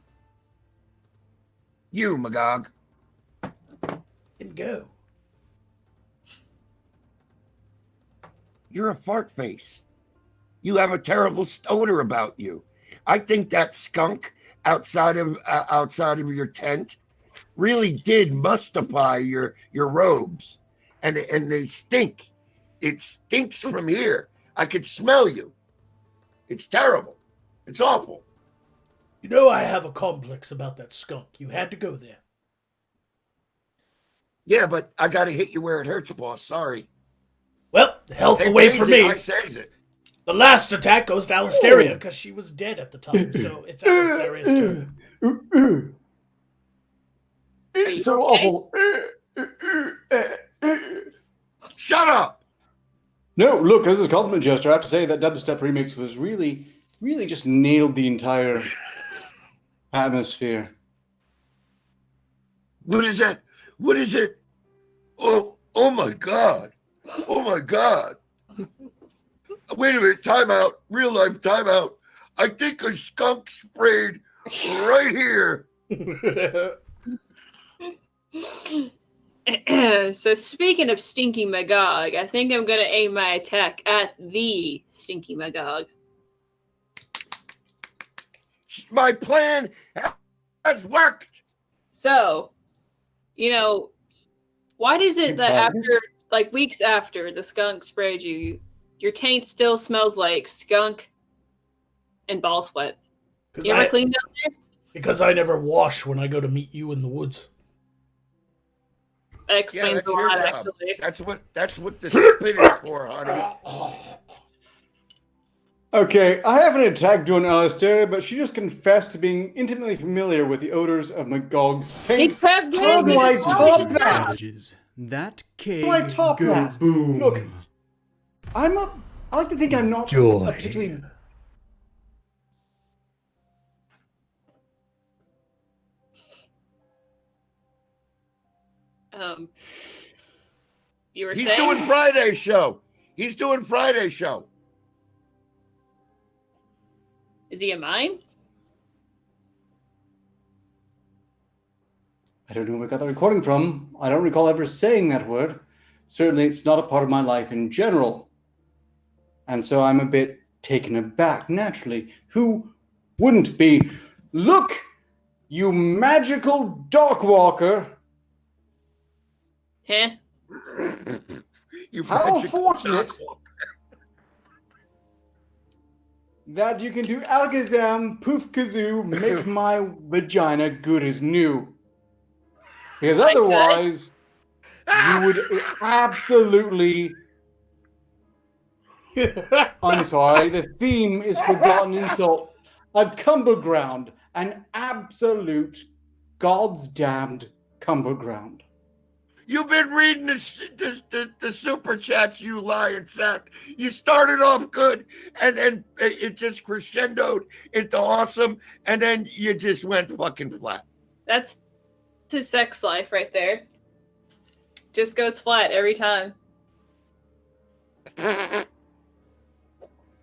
you, Magog. And go. You're a fart face. You have a terrible odor about you. I think that skunk outside of your tent really did mustify your robes, and they stink. It stinks from here. I could smell you. It's terrible. It's awful. You know I have a complex about that skunk. You had to go there. Yeah, but I got to hit you where it hurts, boss. Sorry. Well, health Hey, away from Daisy, me. I says it. The last attack goes to Alistaria because she was dead at the time, so it's Alistaria's turn. It's so awful. Shut up! No, look, as a compliment gesture, I have to say that dubstep remix was really just nailed the entire atmosphere. What is that? What is it? Oh my God. Oh my God. Wait a minute, time out. Real life time out. I think a skunk sprayed right here. So speaking of Stinky Magog, I think I'm going to aim my attack at the Stinky Magog. My plan has worked. So, why is it that after, like weeks after the skunk sprayed you, your taint still smells like skunk and ball sweat? You ever cleaned out there? Because I never wash when I go to meet you in the woods. That explains a lot, actually. That's what the spit is for, honey. Okay, I haven't attacked Dawn Alistair, but she just confessed to being intimately familiar with the odors of Magog's taint. How do I top that? Savages. That cake How do I top go that? boom. Look, I like to think I'm not a particularly... You were He's saying? doing Friday show. He's doing Friday show. Is he in mine? I don't know where I got that recording from. I don't recall ever saying that word. Certainly, it's not a part of my life in general. And so I'm a bit taken aback, naturally. Who wouldn't be? Look, you magical Darkwalker! Huh? How fortunate that you can do Alakazam, Poof Kazoo, make my vagina good as new. Because otherwise, you would absolutely... I'm sorry, the theme is forgotten insult. A cumber ground. An absolute God's damned cumber ground. You've been reading the super chats, you lying sack. You started off good, and then it just crescendoed into awesome, and then you just went fucking flat. That's his sex life right there. Just goes flat every time.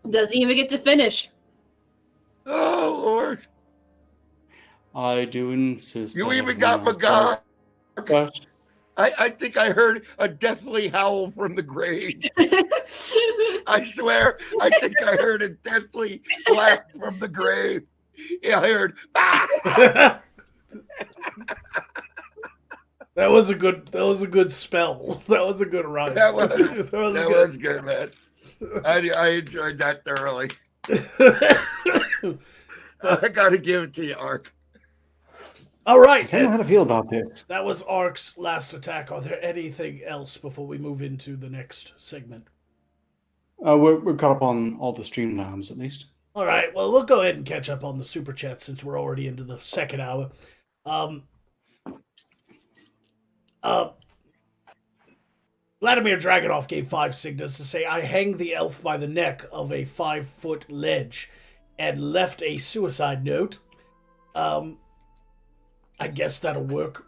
Doesn't even get to finish. Oh, Lord. I do insist. You even got Magog. I think I heard a deathly howl from the grave. I swear, I think I heard a deathly laugh from the grave. Yeah, I heard. Ah! That was a good spell. That was a good rhyme. That was good, man. I enjoyed that thoroughly. I gotta give it to you, Ark. All right. I don't know how to feel about this. That was Ark's last attack. Are there anything else before we move into the next segment? We're caught up on all the Streamlabs, at least. All right. Well, we'll go ahead and catch up on the super chat since we're already into the second hour. Vladimir Dragonoff gave 5 signals to say, I hang the elf by the neck of a 5-foot ledge and left a suicide note. I guess that'll work.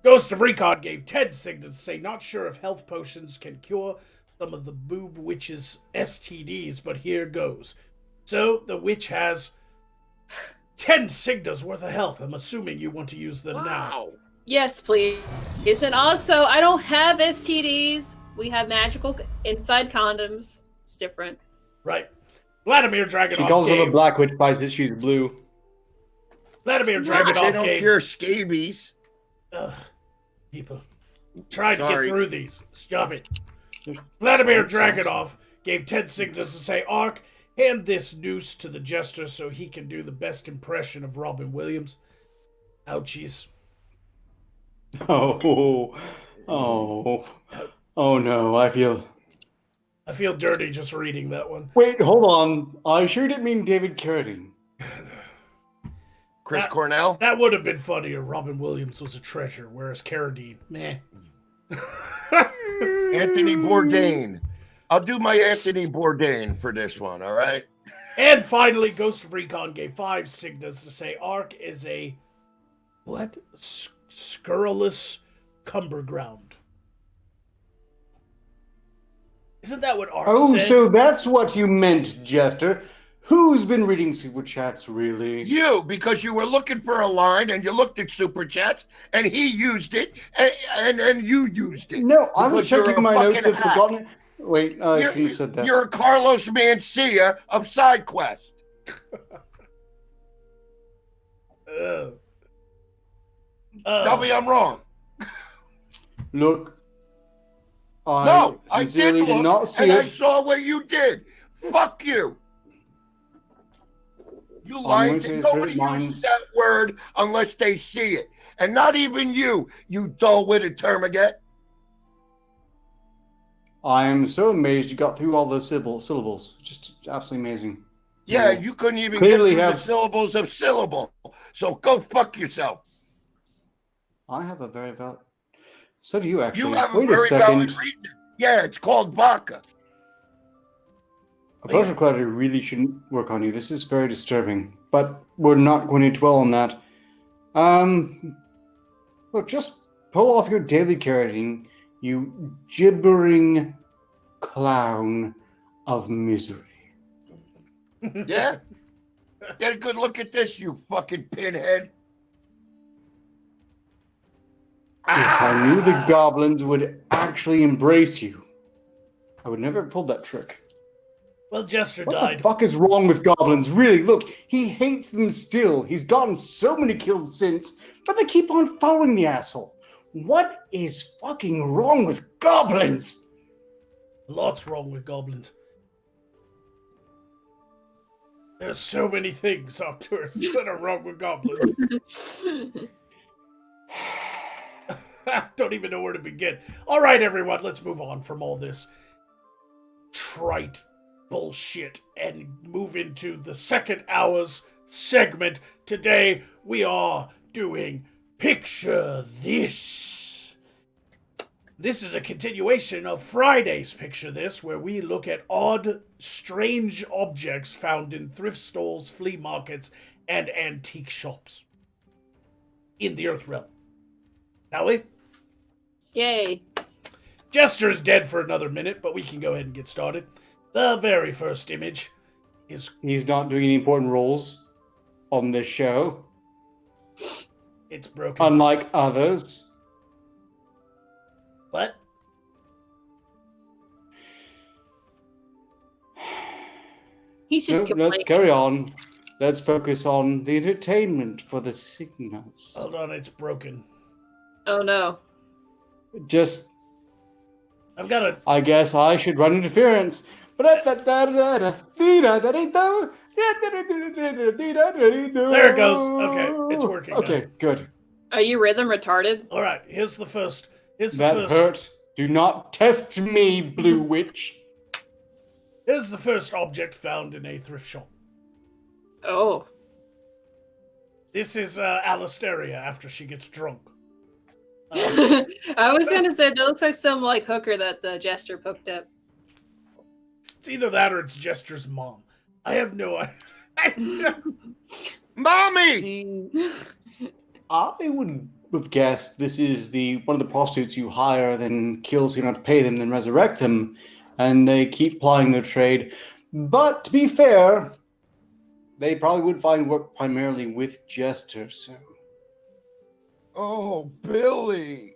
Ghost of Recon gave 10 signals to say, not sure if health potions can cure some of the boob witch's STDs, but here goes. So the witch has 10 signals worth of health. I'm assuming you want to use them now. Yes, please. And also, I don't have STDs. We have magical inside condoms. It's different. Right. Vladimir Dragonoff She calls gave... him a black witch, buys his shoes blue. Vladimir They Dragonoff don't gave... cure scabies. People. Try to Sorry. get through these. Stop it. Vladimir Dragonoff gave 10 signals to say, Ark, hand this noose to the jester so he can do the best impression of Robin Williams. Ouchies. Oh no, I feel dirty just reading that one. Wait, hold on. I sure didn't mean David Carradine. Chris Cornell. That would have been funnier. Robin Williams was a treasure, whereas Carradine, meh. Anthony Bourdain. I'll do my Anthony Bourdain for this one, all right? And finally, Ghost of Recon gave 5 Cygnas to say Ark is a what? Scurrilous cumber ground. Isn't that what Ark said? So that's what you meant, Jester. Who's been reading super chats, really? You, because you were looking for a line and you looked at super chats and he used it and you used it. No, I was Because you're checking a my notes fucking and hack. forgotten it. Wait, you said that. You're a Carlos Mencia of SideQuest. Tell me I'm wrong. Look, No, I sincerely did look, not see and I it. saw what you did. Fuck you. You going lied. to Nobody hurt mine. uses that word unless they see it. And not even you dull-witted termagant. I am so amazed you got through all those syllables. Just absolutely amazing. Yeah, you couldn't even Clearly get through have- the syllables of syllable. So go fuck yourself. I have a very valid. So do you, actually. You have Wait a a very second. valid reason. Yeah, it's called vodka. Approach clarity really shouldn't work on you. This is very disturbing, but we're not going to dwell on that. Look, just pull off your daily carroting, you gibbering clown of misery. Yeah. Get a good look at this, you fucking pinhead. If I knew the goblins would actually embrace you, I would never have pulled that trick. Well, Jester What died. the fuck is wrong with goblins? Really, look, he hates them still. He's gotten so many kills since, but they keep on following the asshole. What is fucking wrong with goblins? Lots wrong with goblins. There's so many things, Arcturus, that are wrong with goblins. I don't even know where to begin. All right, everyone, let's move on from all this trite bullshit and move into the second hour's segment. Today, we are doing Picture This. This is a continuation of Friday's Picture This, where we look at odd, strange objects found in thrift stores, flea markets, and antique shops in the Earth realm. Shall we? Yay. Jester's dead for another minute, but we can go ahead and get started. The very first image is... He's not doing any important roles on this show, It's broken. unlike others. What? He's just No, let's complaining. carry on. Let's focus on the entertainment for the signals. Hold on, it's broken. Oh no. Just, I've got a... I guess I should run interference. There There it goes. Okay, it's working now. Okay, good. Are you rhythm retarded? All right, here's the first. That hurt. Do not test me, Blue Witch. Here's the first object found in a thrift shop. Oh. This is Alisteria after she gets drunk. I was gonna say that looks like some like hooker that the jester picked up. It's either that or it's Jester's mom. I have no idea. Mommy! See, I would have guessed this is one of the prostitutes you hire, then kill so you don't have to pay them, then resurrect them, and they keep plying their trade. But to be fair, they probably would find work primarily with Jester, so... Oh, Billy.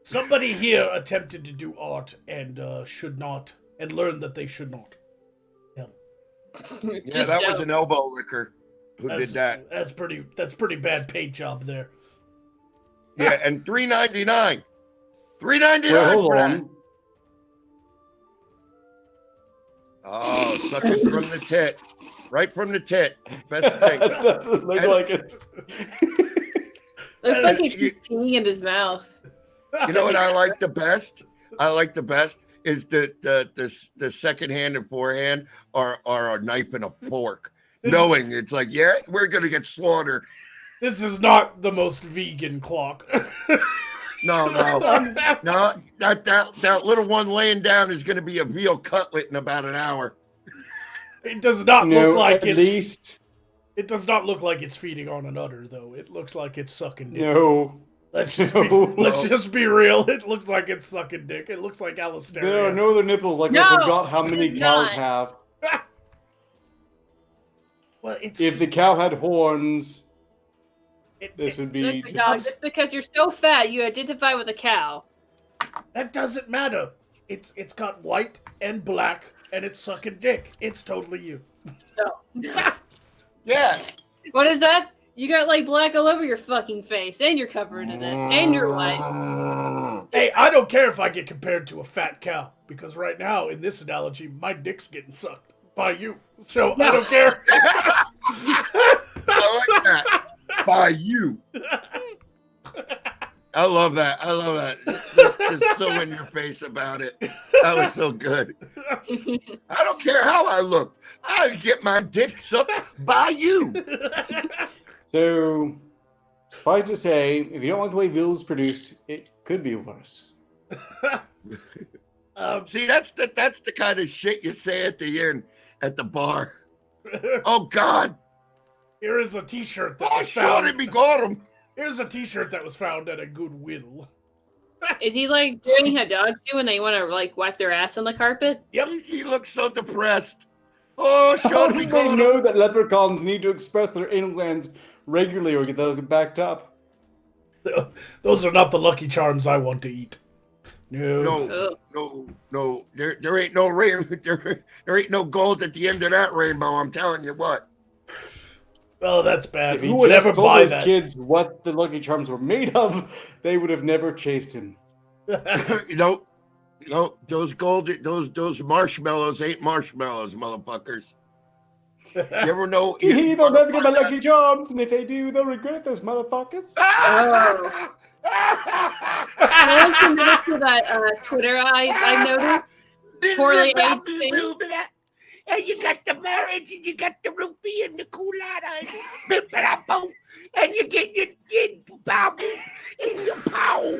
Somebody here attempted to do art and should not, and learned that they should not. Yeah, Just that was don't. an elbow licker who did that. That's pretty bad paint job there. Yeah, and $3.99. $3.99 Well, hold for that. on. Oh, sucking from the tit. Right from the tit. Best thing. It doesn't look And- like it. Looks like he's You- peeing in his mouth. You know what I like the best? I like the best is the second hand and forehand are a knife and a fork. knowing it's like, yeah, we're gonna get slaughtered. This is not the most vegan clock. No. That little one laying down is gonna be a veal cutlet in about an hour. It does not No, look like at it's. least It does not look like it's feeding on an udder, though. It looks like it's sucking dick. no. Let's just No. let's just be real. It looks like it's sucking dick. It looks like Alistair. There are no other nipples. Like No, I forgot how it many is cows not. have. Well, it's If the cow had horns, this would be Look, dog, just because you're so fat, you identify with a cow. that doesn't matter. It's got white and black, and it's sucking dick. It's totally you. No. Yeah. What is that? You got like black all over your fucking face, and you're covered in it, and you're white. Hey, I don't care if I get compared to a fat cow, because right now, in this analogy, my dick's getting sucked by you. So I don't care. I like that. By you. I love that. Just so in your face about it. That was so good. I don't care how I look. I get my dick sucked by you. So, suffice to say, if you don't like the way veal is produced, it could be worse. See, that's the kind of shit you say at the end at the bar. Oh God! Here is a T-shirt that Oh, was found. shorty, me got him. Here's a T-shirt that was found at a Goodwill. Is he like doing how dogs do when they want to like wipe their ass on the carpet? Yep. He looks so depressed. Oh, How shorty, do me they got him. know that leprechauns need to express their anal glands regularly or they'll get backed up? Those are not the Lucky Charms I want to eat. No. No. There ain't no there ain't no gold at the end of that rainbow. I'm telling you what. Oh, that's bad. If he Who would just ever told buy those that? kids what the Lucky Charms were made of, they would have never chased him. you know, those marshmallows ain't marshmallows, motherfuckers. You ever know? They'll never get my Lucky Charms, and if they do, they'll regret those motherfuckers. Oh. I was committed to that Twitter I noticed. This Poorly is about aged me, thing. Ruben. And you got the marriage, and you got the rupee and the colada, and you get your pop and your pow.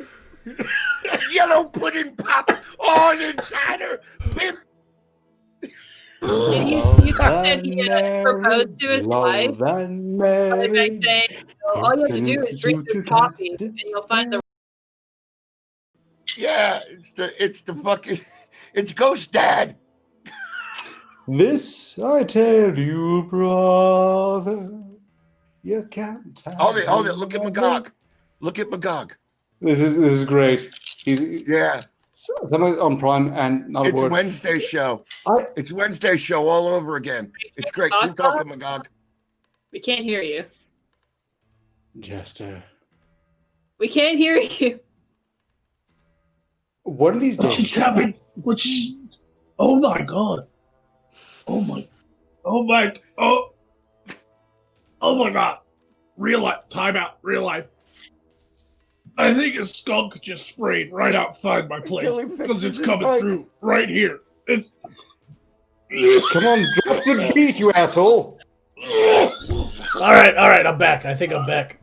Yellow pudding pop all inside her. And you said he proposed to his wife by saying, all you have to do is drink this coffee, and you'll find the. Yeah, it's Ghost Dad. This I tell you, brother, you can't. Hold it. Look at Magog. Look at Magog. This is great. He's Yeah, something on Prime and not a it's word. Wednesday show. I- It's Wednesday show all over again. It's great. Keep talking, Magog. We can't hear you. Jester. We can't hear you. One of these What days. just happened? Oh my god. Oh my god. Real life. Time out. Real life. I think a skunk just sprayed right outside my place because it's coming through right here. Come on, drop the beat, you asshole. All right, I'm back. I think I'm back.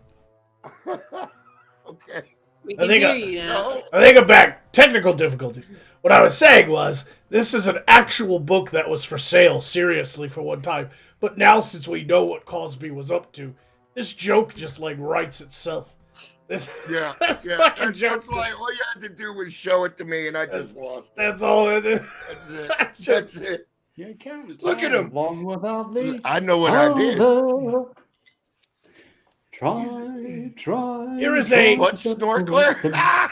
Okay. We I can think hear I- you now. No. I think I'm back. Technical difficulties. What I was saying was, this is an actual book that was for sale, seriously, for one time. But now, since we know what Cosby was up to, this joke just, like, writes itself. This, Yeah. this Yeah. fucking joke. That's why all you had to do was show it to me, and I just lost it. That's all it is. That's it. That's it. You can't Look at him. long without the I know what I did. other. Try. Here is a- Butt snorkeler.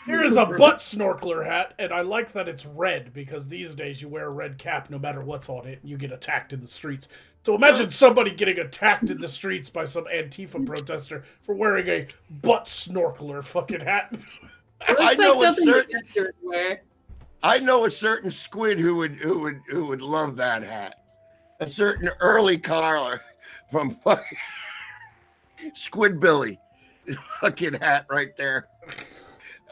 Here is a butt snorkeler hat, and I like that it's red, because these days you wear a red cap no matter what's on it, and you get attacked in the streets. So imagine somebody getting attacked in the streets by some Antifa protester for wearing a butt snorkeler fucking hat. It I looks know like a something certain- you guys would wear. I know a certain squid who would love that hat. A certain early caller from fucking Squid Billy, fucking hat right there.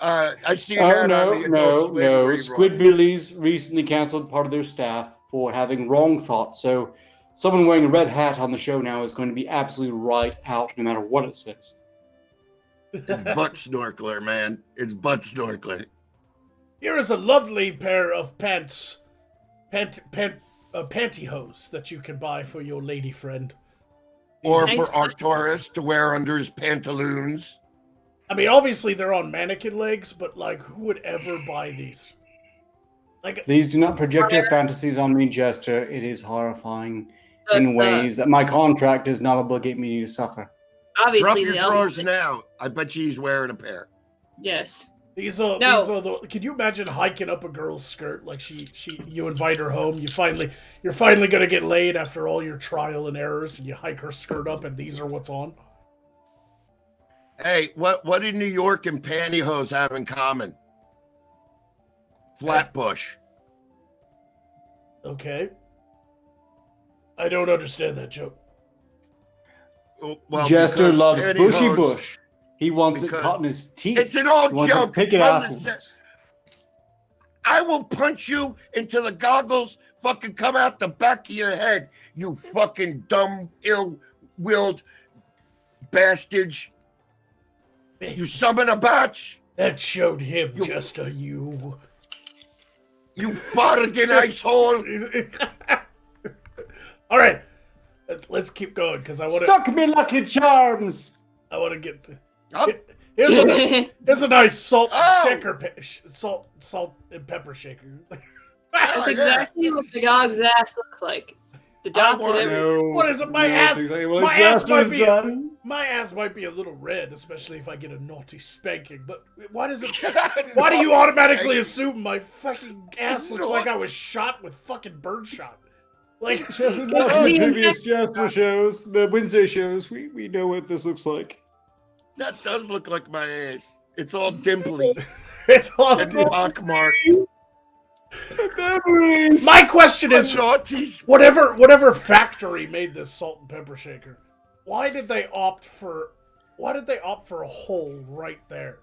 I see Oh, that no, on the Adult Swim no. rerun. Squid Billies recently canceled part of their staff for having wrong thoughts. So Someone wearing a red hat on the show now is going to be absolutely right out no matter what it says. It's butt snorkeler, man. It's butt snorkeler. Here is a lovely pair of pantyhose that you can buy for your lady friend. Or Nice. for Arcturus to wear under his pantaloons. I mean, obviously they're on mannequin legs, but like, who would ever buy these? Like, Please do not project your fantasies on me, Jester. It is horrifying in ways that my contract does not obligate me to suffer. Obviously, Drop your the drawers elves- now. I bet you he's wearing a pair. Yes. these are the. Can you imagine hiking up a girl's skirt? Like you invite her home. You're finally gonna get laid after all your trial and errors, and you hike her skirt up, and these are what's on. Hey, what do New York and pantyhose have in common? Flatbush. Okay. I don't understand that joke. Well, Jester because loves bushy pantyhose- bush. He wants it because- caught in his teeth. It's an old He wants to joke. pick it Well, afterwards. I will punch you until the goggles fucking come out the back of your head, you fucking dumb, ill-willed bastard. You summon a batch. That showed him just a you. You farting ice hole. All right, let's keep going because I want to. Stuck me lucky charms. I want to get. Oh, Here's a nice salt Oh! shaker, salt and pepper shaker. That's exactly what the dog's ass looks like. The dots and everything. What is it? My No, ass. that's exactly what My ass Jester's might be. does. My ass might be a little red, especially if I get a naughty spanking. But why does it? Why do you automatically assume my fucking ass looks like I was shot with fucking birdshot? Like, Jester, watch the previous Jester shows, the Wednesday shows. We know what this looks like. That does look like my ass. It's all dimply. it's all. And pockmark. Memories. My question is, Naughty. whatever factory made this salt and pepper shaker, why did they opt for a hole right there?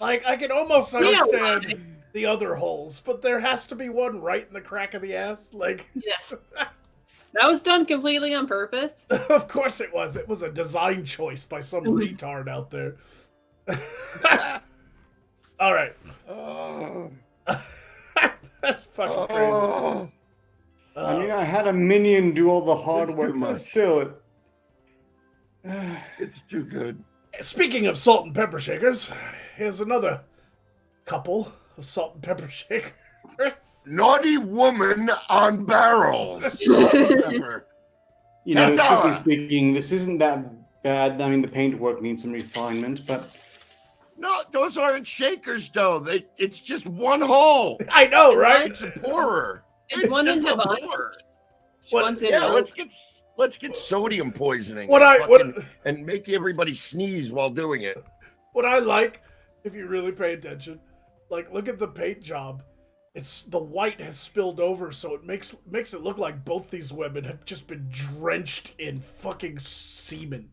Like, I can almost understand the other holes, but there has to be one right in the crack of the ass. Like, Yes. That was done completely on purpose. of course it was. It was a design choice by some retard out there. All right. Oh, That's fucking crazy. oh. I mean, I had a minion do all the hard It's work, too but much. still, It's too good. Speaking of salt and pepper shakers, here's another couple of salt and pepper shakers. Naughty woman on barrels. Pepper. you know, strictly $10. speaking, this isn't that bad. I mean, the paintwork needs some refinement, but No, those aren't shakers, though. It's just one hole. I know, It's right? It's a pourer. It's It's one just in a Havana. pourer. One's in Yeah, Rome. let's get sodium poisoning. What and make everybody sneeze while doing it. What I like, if you really pay attention, like, look at the paint job. It's the white has spilled over, so it makes it look like both these women have just been drenched in fucking semen.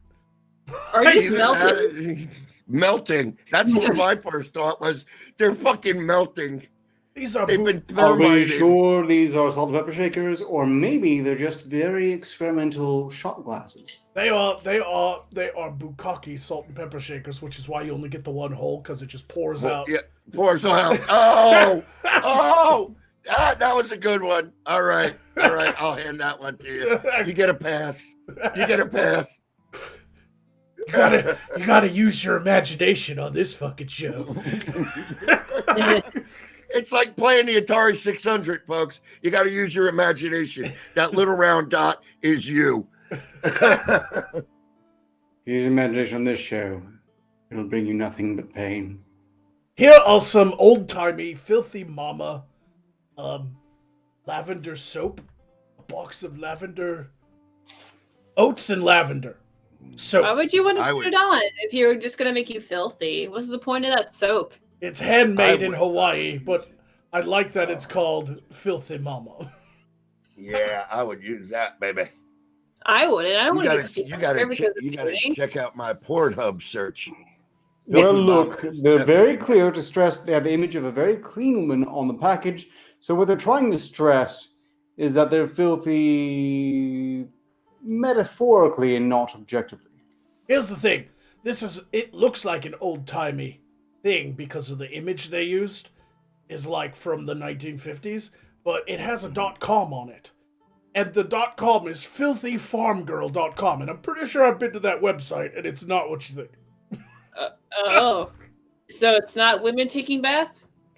Or just melted. Melting. That's what my first thought was. They're fucking melting. These are They've been are we thermited. sure these are salt and pepper shakers, or maybe they're just very experimental shot glasses? they are bukkake salt and pepper shakers, which is why you only get the one hole because it just pours out. Yeah, pours out. Oh, that was a good one. All right, I'll hand that one to you. You get a pass. You get a pass. You gotta use your imagination on this fucking show. It's like playing the Atari 600, folks. You got to use your imagination. That little round dot is you. Use your imagination on this show. It'll bring you nothing but pain. Here are some old-timey, filthy mama, lavender soap, a box of lavender, oats and lavender soap. Why would you want to I put would- it on if you're just going to make you filthy? What's the point of that soap? It's handmade I in would- Hawaii, but I like that it's called Filthy Mama. Yeah, I would use that, baby. I wouldn't. I don't want to get You stupid gotta because of you gotta painting. check out my Pornhub search. Well, Filthy look, Mama is they're definitely- very clear to stress they have the image of a very clean woman on the package. So what they're trying to stress is that they're filthy metaphorically and not objectively. Here's the thing. It looks like an old-timey thing because of the image they used is like from the 1950s, but it has a .com on it. And the .com is filthyfarmgirl.com, and I'm pretty sure I've been to that website, and it's not what you think. Oh. So it's not women taking bath?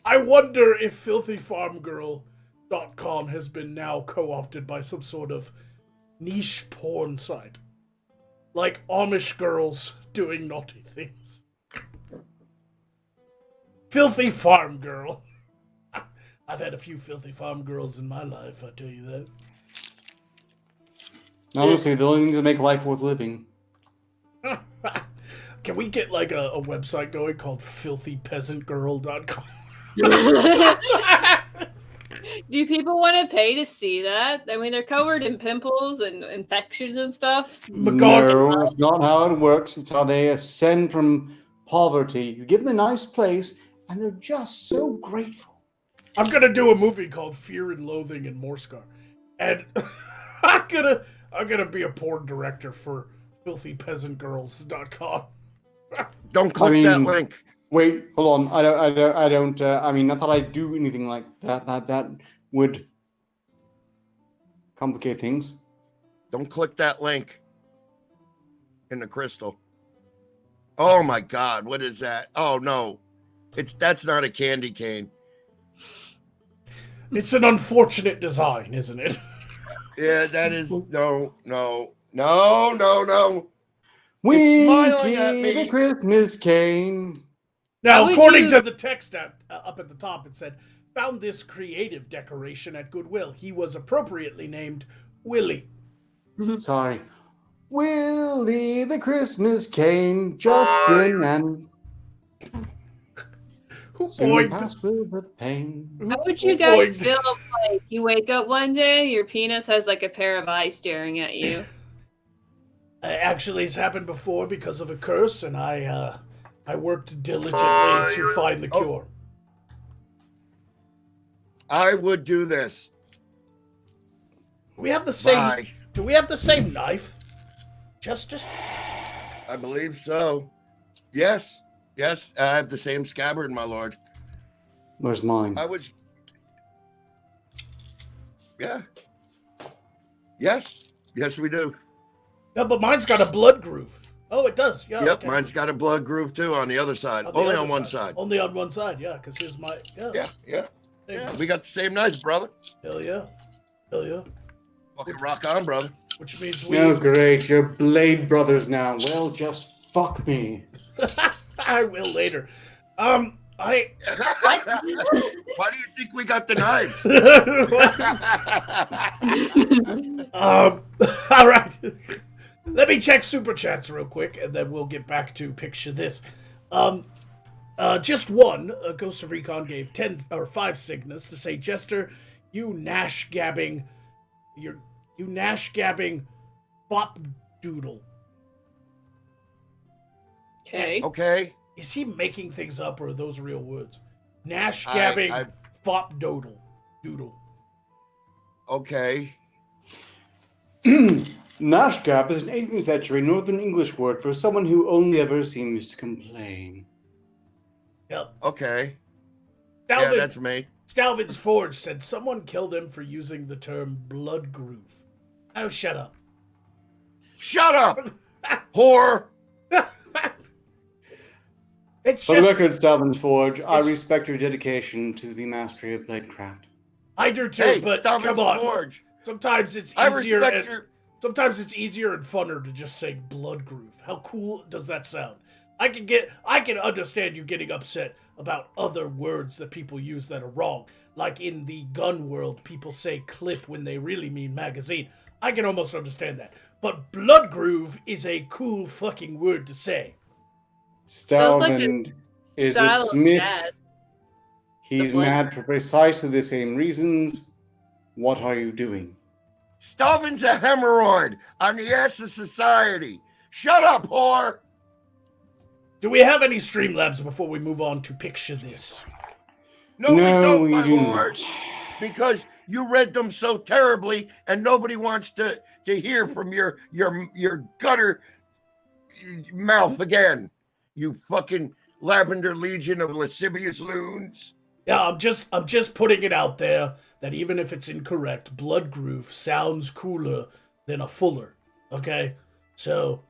I wonder if filthyfarmgirl.com has been now co-opted by some sort of niche porn site. Like Amish girls doing naughty things. Filthy farm girl. I've had a few filthy farm girls in my life, I tell you that. Honestly, the only things that make life worth living. Can we get like a website going called filthypeasantgirl.com? Do people want to pay to see that? I mean, they're covered in pimples and infections and stuff. Magog. No, it's not how it works. It's how they ascend from poverty. You give them a nice place, and they're just so grateful. I'm gonna do a movie called Fear and Loathing in Morskar, and I'm gonna be a porn director for filthypeasantgirls.com. Don't click that link. Wait, hold on. I don't. I mean, not that I do anything like that. That would complicate things. Don't click that link in the crystal. Oh my God, what is that? Oh no, that's not a candy cane. It's an unfortunate design, isn't it? Yeah, that is no. Winky smiling at me. the Christmas cane. Now, according to the text up at the top, it said, found this creative decoration at Goodwill. He was appropriately named Willie. Sorry. Willie the Christmas cane, just grin and Who soon boinged? pass with the pain. How would you guys feel if, like, you wake up one day, your penis has like a pair of eyes staring at you? Actually, it's happened before because of a curse, and I worked diligently to find the cure. I would do this. Do we have the same? Bye. Do we have the same knife, Chester? I believe so. Yes, I have the same scabbard, my lord. Where's mine? I was. Yeah. Yes, we do. No, but mine's got a blood groove. Oh, it does. Yeah. Yep, okay. mine's got a blood groove too on the other side. Only on one side. Only on one side, yeah, because here's my... Yeah. We got the same knife, brother. Hell yeah. Fucking rock on, brother. Which means we... Oh, great. You're Blade Brothers now. Well, just fuck me. I will later. Why do you think we got the knives? All right. Let me check super chats real quick, and then we'll get back to picture this. Just one. Ghost of Recon gave 5 Cygnus to say, Jester, you Nash gabbing bop doodle. Okay. Is he making things up, or are those real words? Nash gabbing fop doodle. Okay. Nashgab is an 18th century Northern English word for someone who only ever seems to complain. Yep. Okay. Stalvin, yeah, that's me. Stalvin's Forge said someone killed him for using the term blood groove. Oh, shut up. Shut up, whore. It's For just... the record, Stalvin's Forge, I respect your dedication to the mastery of bladecraft. I do too, Hey, but Stalvin's come on. Forge. Sometimes it's I easier. respect your... Sometimes it's easier and funner to just say blood groove. How cool does that sound? I can understand you getting upset about other words that people use that are wrong. Like in the gun world, people say clip when they really mean magazine. I can almost understand that. But blood groove is a cool fucking word to say. Stalvin is a smith. He's blood. mad for precisely the same reasons. What are you doing? Stalvin's a hemorrhoid on the ass of society. Shut up, whore. Do we have any Streamlabs before we move on to picture this? No, we don't, my do lord. not. Because you read them so terribly, and nobody wants to hear from your gutter mouth again. You fucking Lavender Legion of lascivious loons. Yeah, I'm just putting it out there that even if it's incorrect, Blood Groove sounds cooler than a Fuller. Okay? So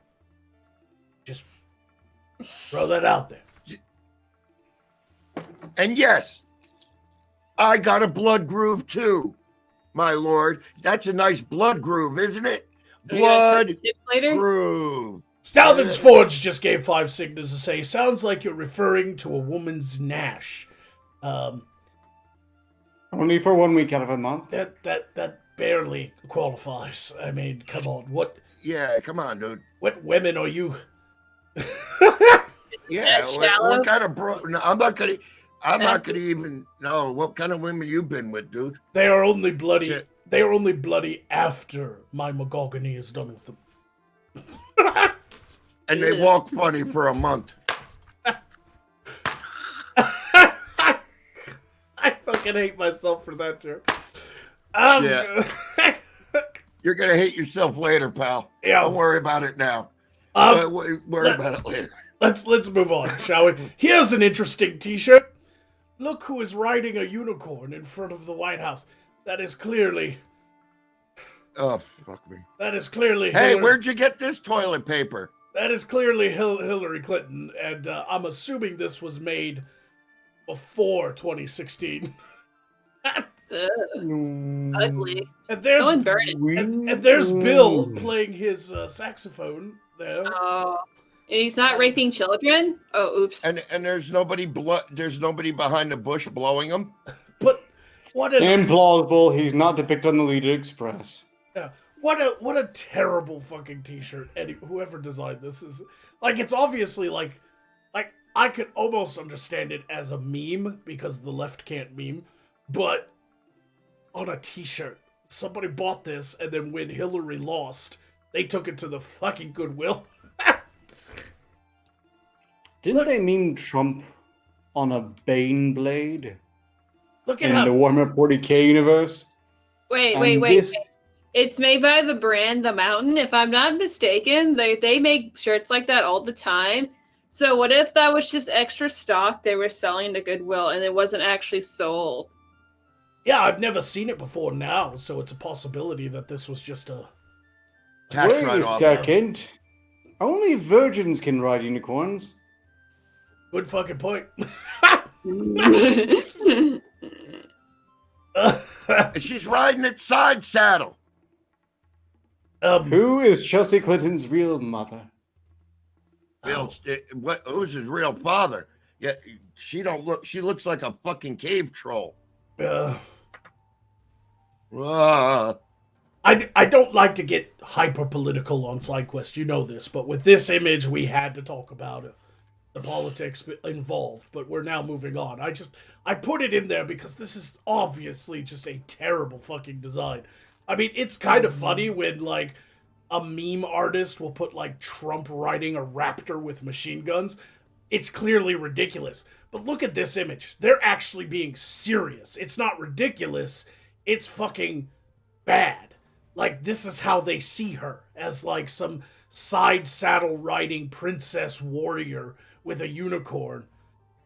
just throw that out there. And yes, I got a blood groove too, my lord. That's a nice blood groove, isn't it? Blood groove. Stalvin's Forge just gave 5 signals to say, sounds like you're referring to a woman's Nash. Only for 1 week out of a month. That barely qualifies. I mean, come on. What? Yeah, come on, dude. What women are you? Yeah, what kind of bro? No, I'm not gonna even know what kind of women you've been with, dude. They are only bloody. Shit. They are only bloody after my magogony is done with them. And they walk funny for a month. I fucking hate myself for that joke. Yeah. You're gonna hate yourself later, pal. Yeah. Don't worry about it now. Worry about it later. Let's move on, shall we? Here's an interesting T-shirt. Look who is riding a unicorn in front of the White House. That is clearly. Oh, fuck me. That is clearly. Hey, where'd you get this toilet paper? That is clearly Hillary Clinton, and I'm assuming this was made before 2016. Ugly. And there's, someone burned it. And there's Bill playing his saxophone there. Oh, and he's not raping children? Oh, oops. And there's nobody there's nobody behind the bush blowing him. But what an implausible. He's not depicted on the Leader Express. Yeah. What a terrible fucking T-shirt. And whoever designed this is like, it's obviously like I could almost understand it as a meme because the left can't meme, but on a T-shirt, somebody bought this, and then when Hillary lost, they took it to the fucking Goodwill. Didn't they meme Trump on a Bane blade? Look at in how the Warhammer 40k universe. Wait. It's made by the brand The Mountain. If I'm not mistaken, they make shirts like that all the time. So what if that was just extra stock they were selling to Goodwill and it wasn't actually sold? Yeah, I've never seen it before now, so it's a possibility that this was just a... Wait a second. Only virgins can ride unicorns. Good fucking point. She's riding it side saddle. Who is Chelsea Clinton's real mother? Who's his real father? Yeah, she looks like a fucking cave troll. I don't like to get hyper political on SideQuest, you know this, but with this image we had to talk about it. The politics involved, but we're now moving on. I put it in there because this is obviously just a terrible fucking design. I mean, it's kind of funny when, like, a meme artist will put, like, Trump riding a raptor with machine guns. It's clearly ridiculous. But look at this image. They're actually being serious. It's not ridiculous. It's fucking bad. Like, this is how they see her, as, like, some side saddle riding princess warrior with a unicorn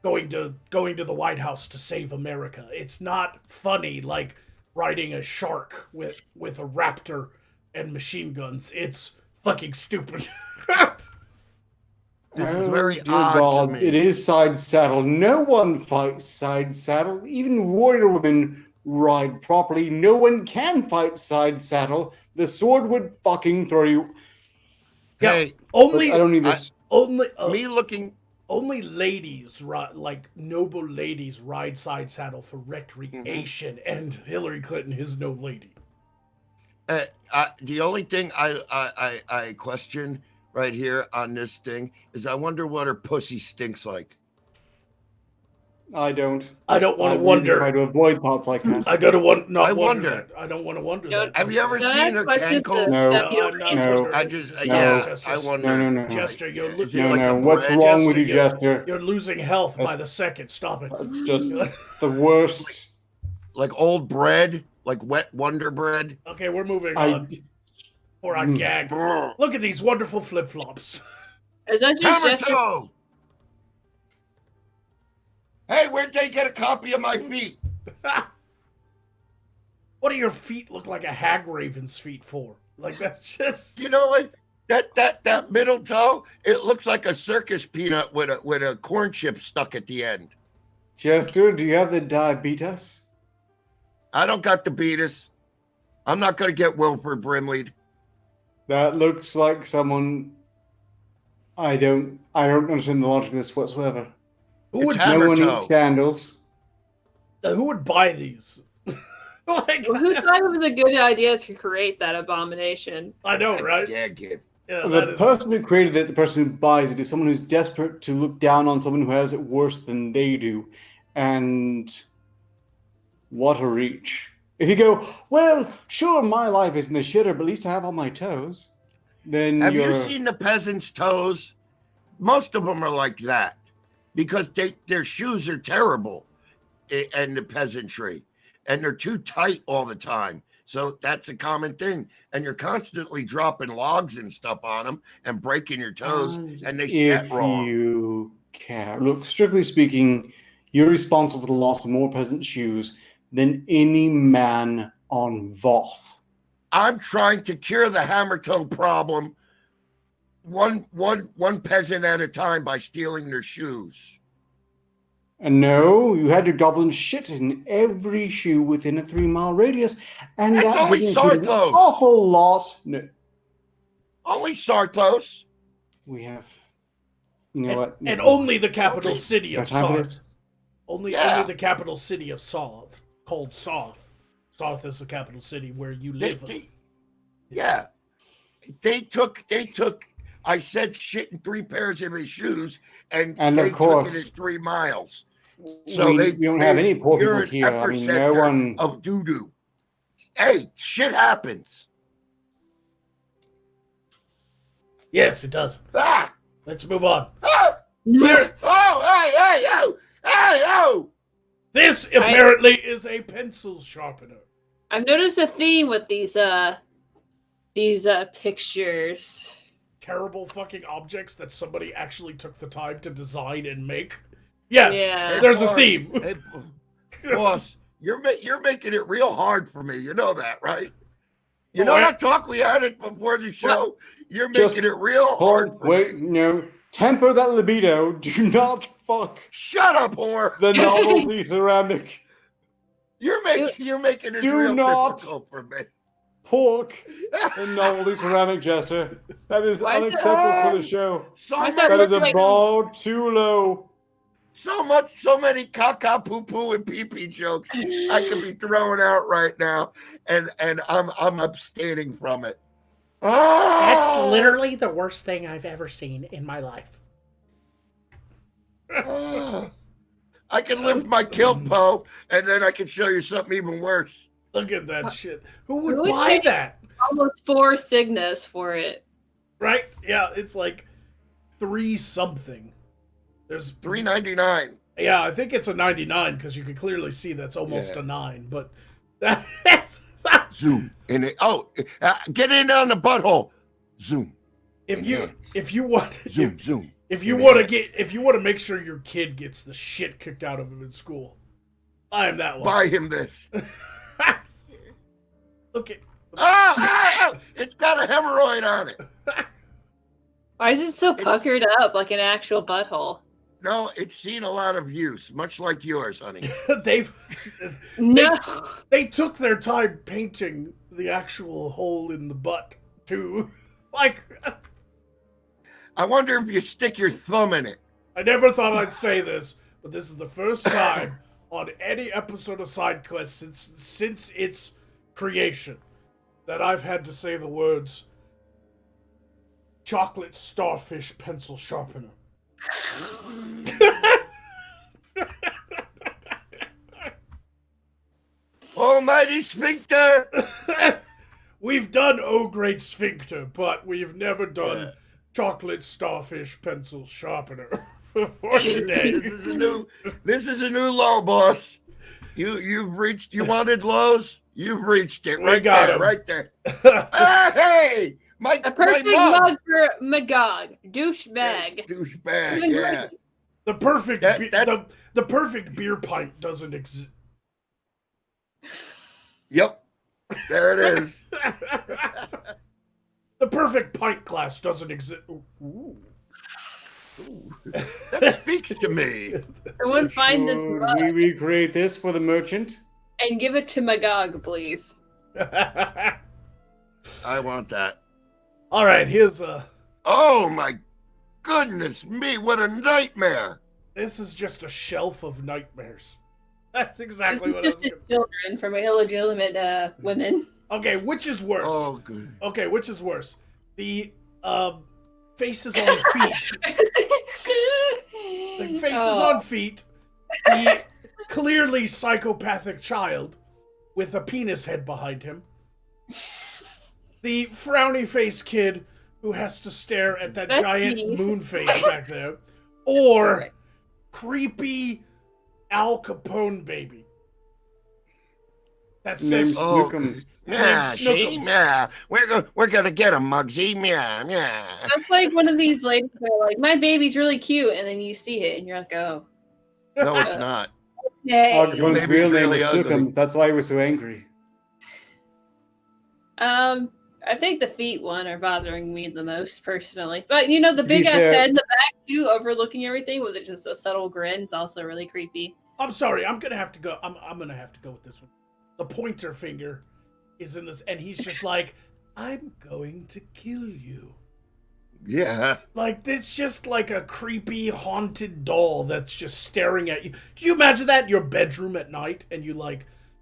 going to the White House to save America. It's not funny like riding a shark with a raptor and machine guns. It's fucking stupid. This is very odd to me. It is side saddle. No one fights side saddle. Even warrior women ride properly. No one can fight side saddle. The sword would fucking throw you. Hey, only I don't need this. Only ladies ride, like noble ladies, ride side saddle for recreation, and Hillary Clinton is no lady. The only thing I question right here on this thing is I wonder what her pussy stinks like. I don't want to wonder. Try to avoid thoughts like that. I don't want to I wonder. wonder. I don't want to wonder that. Have you ever seen her cankles? No. I wonder. No. Jester, you're losing. No. What's wrong with you, Jester? You're losing health by the second. Stop it. It's just the worst. Like old bread. like wet Wonder Bread. Okay, we're moving on. For our gag. Look at these wonderful flip-flops. Is that just Hammer gesture? toe. Hey, where'd they get a copy of my feet? What do your feet look like a hag raven's feet for? Like, that's just... You know what? That middle toe, it looks like a circus peanut with a corn chip stuck at the end. Chester, do you have the diabetes? I don't got the beatus. I'm not going to get Wilford Brimley. That looks like someone. I don't understand the logic of this whatsoever. Who would, Hammer no one toe. eats sandals. who would buy these? Like, Who thought it was a good idea to create that abomination? I know, right? Yeah, kid. Yeah, The person who created it, the person who buys it, is someone who's desperate to look down on someone who has it worse than they do. And what a reach. If you go, well, sure, my life isn't the shitter, but at least I have all my toes. Then Have you're... you seen the peasants' toes? Most of them are like that because their shoes are terrible in the peasantry, and they're too tight all the time. So that's a common thing. And you're constantly dropping logs and stuff on them and breaking your toes, and they set wrong. You care. Look, strictly speaking, you're responsible for the loss of more peasant shoes than any man on Voth. I'm trying to cure the hammer toe problem one peasant at a time by stealing their shoes. And no, you had your goblin shit in every shoe within a 3-mile radius, and That's that only didn't include an Sarthos. awful lot. No, Only Sarthos. we have. You know what? And only the capital Okay. city of Got time for Sarth. this? Only Yeah. the capital city of Sarth, called Sarth. Sarth is the capital city where you live. Yeah. They took I said shit in 3 pairs of his shoes, and of they took course. it as 3 miles. So we don't have any poor you're people an here. I mean, no epicenter one. of doo-doo. Hey, shit happens. Yes, it does. Ah! Let's move on. Ah! Here, Oh, hey, yo! Hey, yo! this apparently is a pencil sharpener. I've noticed a theme with these pictures. Terrible fucking objects that somebody actually took the time to design and make. Yes, Yeah. there's a boss, theme. Hey, boss, you're making it real hard for me. You know that, right? You know that talk we had it before the show? You're Just making it real hard for Wait, me. no. Temper that libido. Do not fuck Shut up, whore. the novelty ceramic. You're making it Do real not. difficult for me. Pork the novelty ceramic, Jester. That is Why is it- unacceptable for the show. So Why is much, That is a Like- bar too low. so many caca poo poo and pee pee jokes I could be throwing out right now, and I'm abstaining from it. That's Ah! literally the worst thing I've ever seen in my life. Ah. I can lift my kilt, Poe, and then I can show you something even worse. Look at that shit. Who would Who would buy pay- that? Almost 4 Cygnas for it. Right? Yeah, it's like 3 something. There's $3.99. Yeah, I think it's a 99 because you can clearly see that's almost Yeah. a 9, but that's Zoom in it. Oh, get in on the butthole. Zoom. if you Enhance. want Zoom. Zoom. if you want to Enhance. make sure your kid gets the shit kicked out of him in school, I am that one. Buy him this. Look at It's got a hemorrhoid on it. Why is it so puckered up like an actual butthole? No, it's seen a lot of use, much like yours, honey. they've No. they took their time painting the actual hole in the butt too. Like I wonder if you stick your thumb in it. I never thought I'd say this, but this is the first time on any episode of Side Quest since its creation that I've had to say the words chocolate starfish pencil sharpener. Almighty sphincter. We've done Oh Great Sphincter, but we've never done chocolate starfish pencil sharpener for today. This is a new low, boss. You wanted lows? You've reached it We right got there, him. right there. Hey, A perfect mug for Magog. Douchebag. Douchebag, Doing yeah. great. The perfect That's- the perfect beer pint doesn't exist. Yep. There it is. The perfect pint glass doesn't exist. Ooh. That speaks to me. Someone find this Should mug we recreate this for the merchant? and give it to Magog, please. I want that. All right, here's Oh my goodness me, what a nightmare. this is just a shelf of nightmares. That's This exactly is what I was just his gonna... children from illegitimate women. Okay, which is worse? Oh, good. Okay, which is worse? The faces on feet. The faces on feet. The clearly psychopathic child with a penis head behind him. The frowny face kid who has to stare at that That's giant me. moon face back there. Or Right. creepy Al Capone baby. That Named says Snookums. Yeah, see? Snookums. Yeah. We're gonna get him, Muggsy. Yeah, yeah. That's like one of these ladies that are like, my baby's really cute, and then you see it and you're like, oh. No, it's not. Yay. Our Capone's Baby's real name really was ugly. Snookums. That's why he was so angry. I think the feet one are bothering me the most personally. But you know, the To be big ass fair- head in the back too, overlooking everything with it just a subtle grin is also really creepy. I'm sorry, I'm gonna have to go. I'm gonna have to go with this one. The pointer finger is in this, and he's just like, "I'm going to kill you." Yeah. Like it's just like a creepy haunted doll that's just staring at you. Can you imagine that in your bedroom at night, and you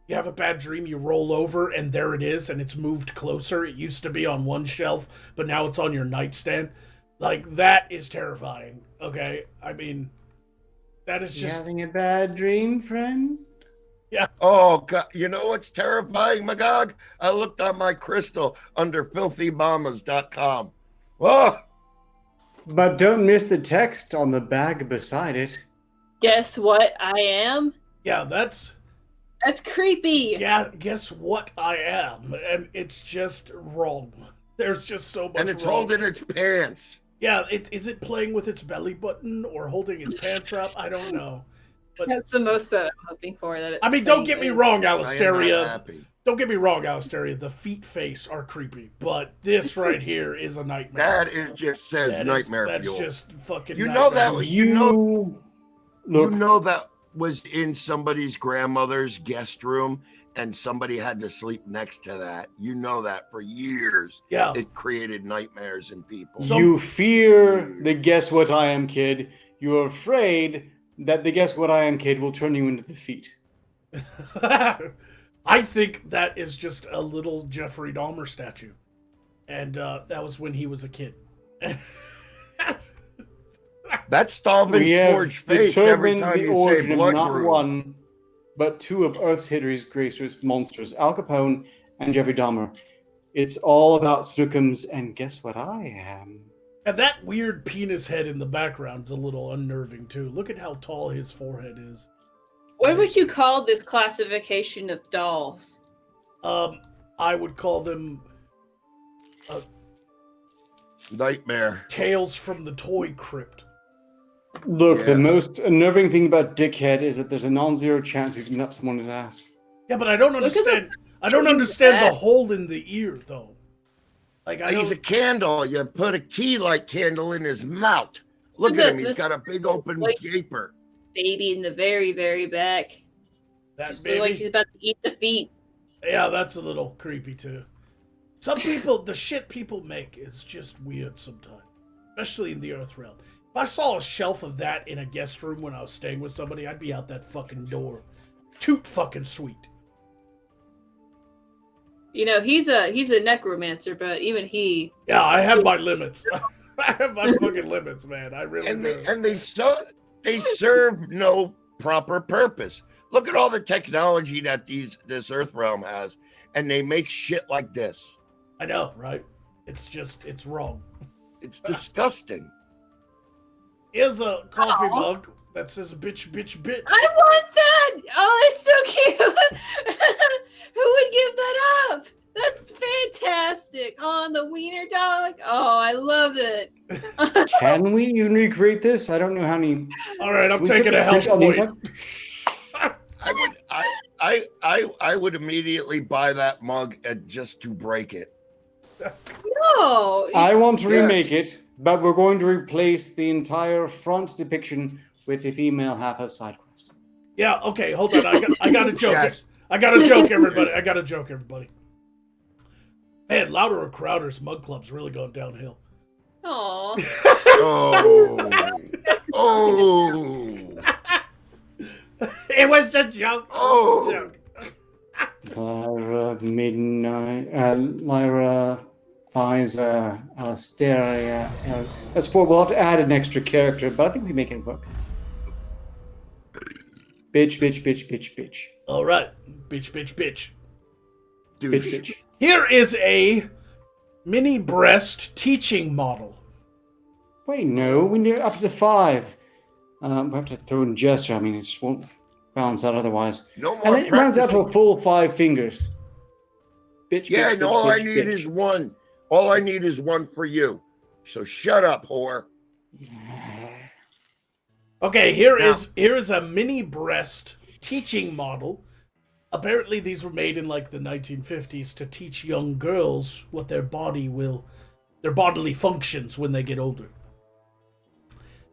have a bad dream, you roll over, and there it is, and it's moved closer. It used to be on one shelf, but now it's on your nightstand. Like that is terrifying. Okay, I mean, that is You just having a bad dream, friend? Oh God! You know what's terrifying, Magog? I looked on my crystal under filthymamas.com. Oh, But don't miss the text on the bag beside it. Guess what I am? yeah. That's creepy. yeah. Guess what I am, and it's just wrong. There's just so much. and it's wrong. holding its pants. Yeah, is it playing with its belly button or holding its pants up? I don't know. But That's the most that I'm hoping for. That it's I mean, don't saying get me is- wrong, I am not Alisteria. happy. Don't get me wrong, Alisteria. The feet face are creepy, but this right here is a nightmare. That is just says That is- nightmare that's fuel. just fucking. You know that nightmare. was- You You know that was in somebody's grandmother's guest room, and somebody had to sleep next to that. You know that for years. Yeah. It created nightmares in people. You fear the guess what I am kid. You're afraid that the guess what I am kid will turn you into the feet. I think that is just a little Jeffrey Dahmer statue, and that was when he was a kid. That Stalvin We have forged face every determined time the you say origin of blood not brew. one, but two of Earth's greatest monsters, Al Capone and Jeffrey Dahmer. It's all about Snookums, and guess what I am? And that weird penis head in the background's a little unnerving too. Look at how tall his forehead is. What would you call this classification of dolls? I would call them Nightmare. Tales from the Toy Crypt. Look, Yeah. the most unnerving thing about Dickhead is that there's a non-zero chance he's been up someone's ass. Yeah, but I don't Look at the- understand. I don't understand the hole in the ear though. Like I He's a don't. candle. You put a key light candle in his mouth. Look Look at at him. He's this- got a big open like- gaper. Baby in the very, very back. That Just look like he's baby. about to eat the feet. Yeah, that's a little creepy too. Some people, the shit people make is just weird sometimes, especially in the Earth realm. If I saw a shelf of that in a guest room when I was staying with somebody, I'd be out that fucking door. Toot fucking sweet. You know, he's a necromancer, but even he. Yeah, I have my limits. I have my fucking limits, man. I really And do. they serve no proper purpose. Look at all the technology that this Earth realm has, and they make shit like this. I know, right? It's wrong. It's disgusting. Here's a coffee Aw. mug that says bitch, bitch, bitch. I want that! Oh, it's so cute! would give that up? That's fantastic. On the wiener dog. Oh, I love it. Can we even recreate this? I don't know how many. All right, I'm Can we put taking the a health picture on the point. inside? I would immediately buy that mug just to break it. No. I want to Yes. remake it, but we're going to replace the entire front depiction with a female half of side quest. Yeah, okay, hold on. I got a joke. Yes. I got a joke, everybody. I got a joke, everybody. Man, Louder or Crowder's Mug Club's really going downhill. Aw. Oh. Oh. It was a joke. Oh. It was a joke. Lyra, Midnight, Lyra, Liza, Alisteria. That's four. We'll have to add an extra character, but I think we make it work. Bitch, bitch, bitch, bitch, bitch. All right, bitch, bitch, bitch. Dude. Bitch, bitch. Here is a mini breast teaching model. Wait, no, we need up to 5. We have to throw in gesture. I mean, it just won't balance out otherwise. No more And then it runs out to practicing. a full 5 fingers. Bitch, Yeah, bitch, and bitch, all I bitch, need bitch. is one. All I need is one for you. So shut up, whore. Okay, here Now- is a mini breast teaching model. Apparently, these were made in like the 1950s to teach young girls what their bodily functions when they get older.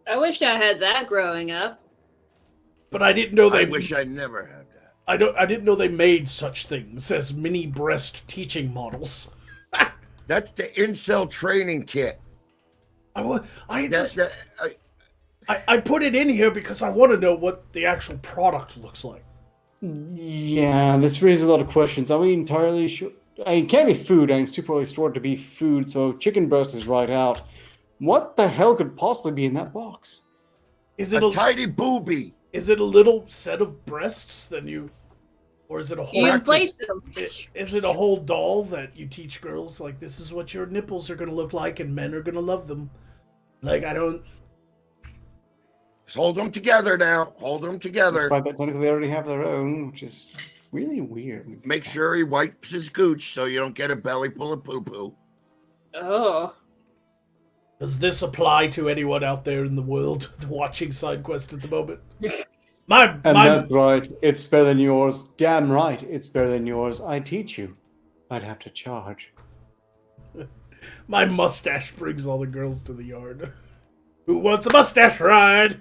I wish I had that growing up. But I didn't know I they. wish I never had that. I didn't know they made such things as mini breast teaching models. That's the incel training kit. I put it in here because I want to know what the actual product looks like. Yeah, this raises a lot of questions. Are we entirely sure? I mean, it can't be food. I mean, it's too poorly stored to be food, so chicken breast is right out. What the hell could possibly be in that box? Is it A a tiny booby. is it a little set of breasts that you, or is it a whole? You inflate them. Is it a whole doll that you teach girls like this is what your nipples are gonna look like and men are gonna love them? Like I don't. Just hold them together now. Hold them together. Despite that, technically they already have their own, which is really weird. Make sure he wipes his gooch so you don't get a belly full of poo-poo. Oh. Does this apply to anyone out there in the world watching SideQuest at the moment? My That's right. It's better than yours. Damn right. It's better than yours. I teach you. I'd have to charge. my mustache brings all the girls to the yard. Who wants a mustache ride?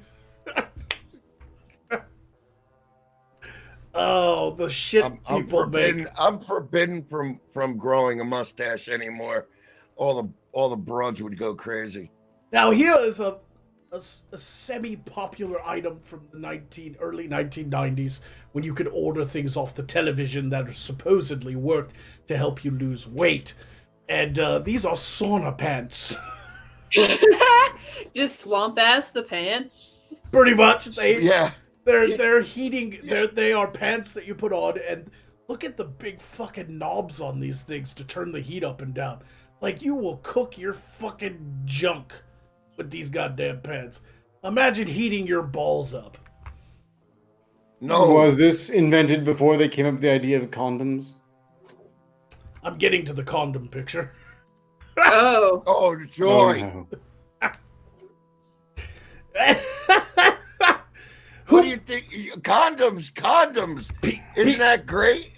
Oh, the shit I'm people forbidden. make. I'm forbidden from growing a mustache anymore. All the broads would go crazy. Now here is a semi-popular item from the early 1990s when you could order things off the television that supposedly worked to help you lose weight. And these are sauna pants. Just swamp ass the pants. Pretty much. Yeah. They're heating. They are pants that you put on, and look at the big fucking knobs on these things to turn the heat up and down. Like you will cook your fucking junk with these goddamn pants. Imagine heating your balls up. No. Was this invented before they came up with the idea of condoms? I'm getting to the condom picture. Oh. Oh, joy. Oh, no. What do you think? Condoms. Isn't that great?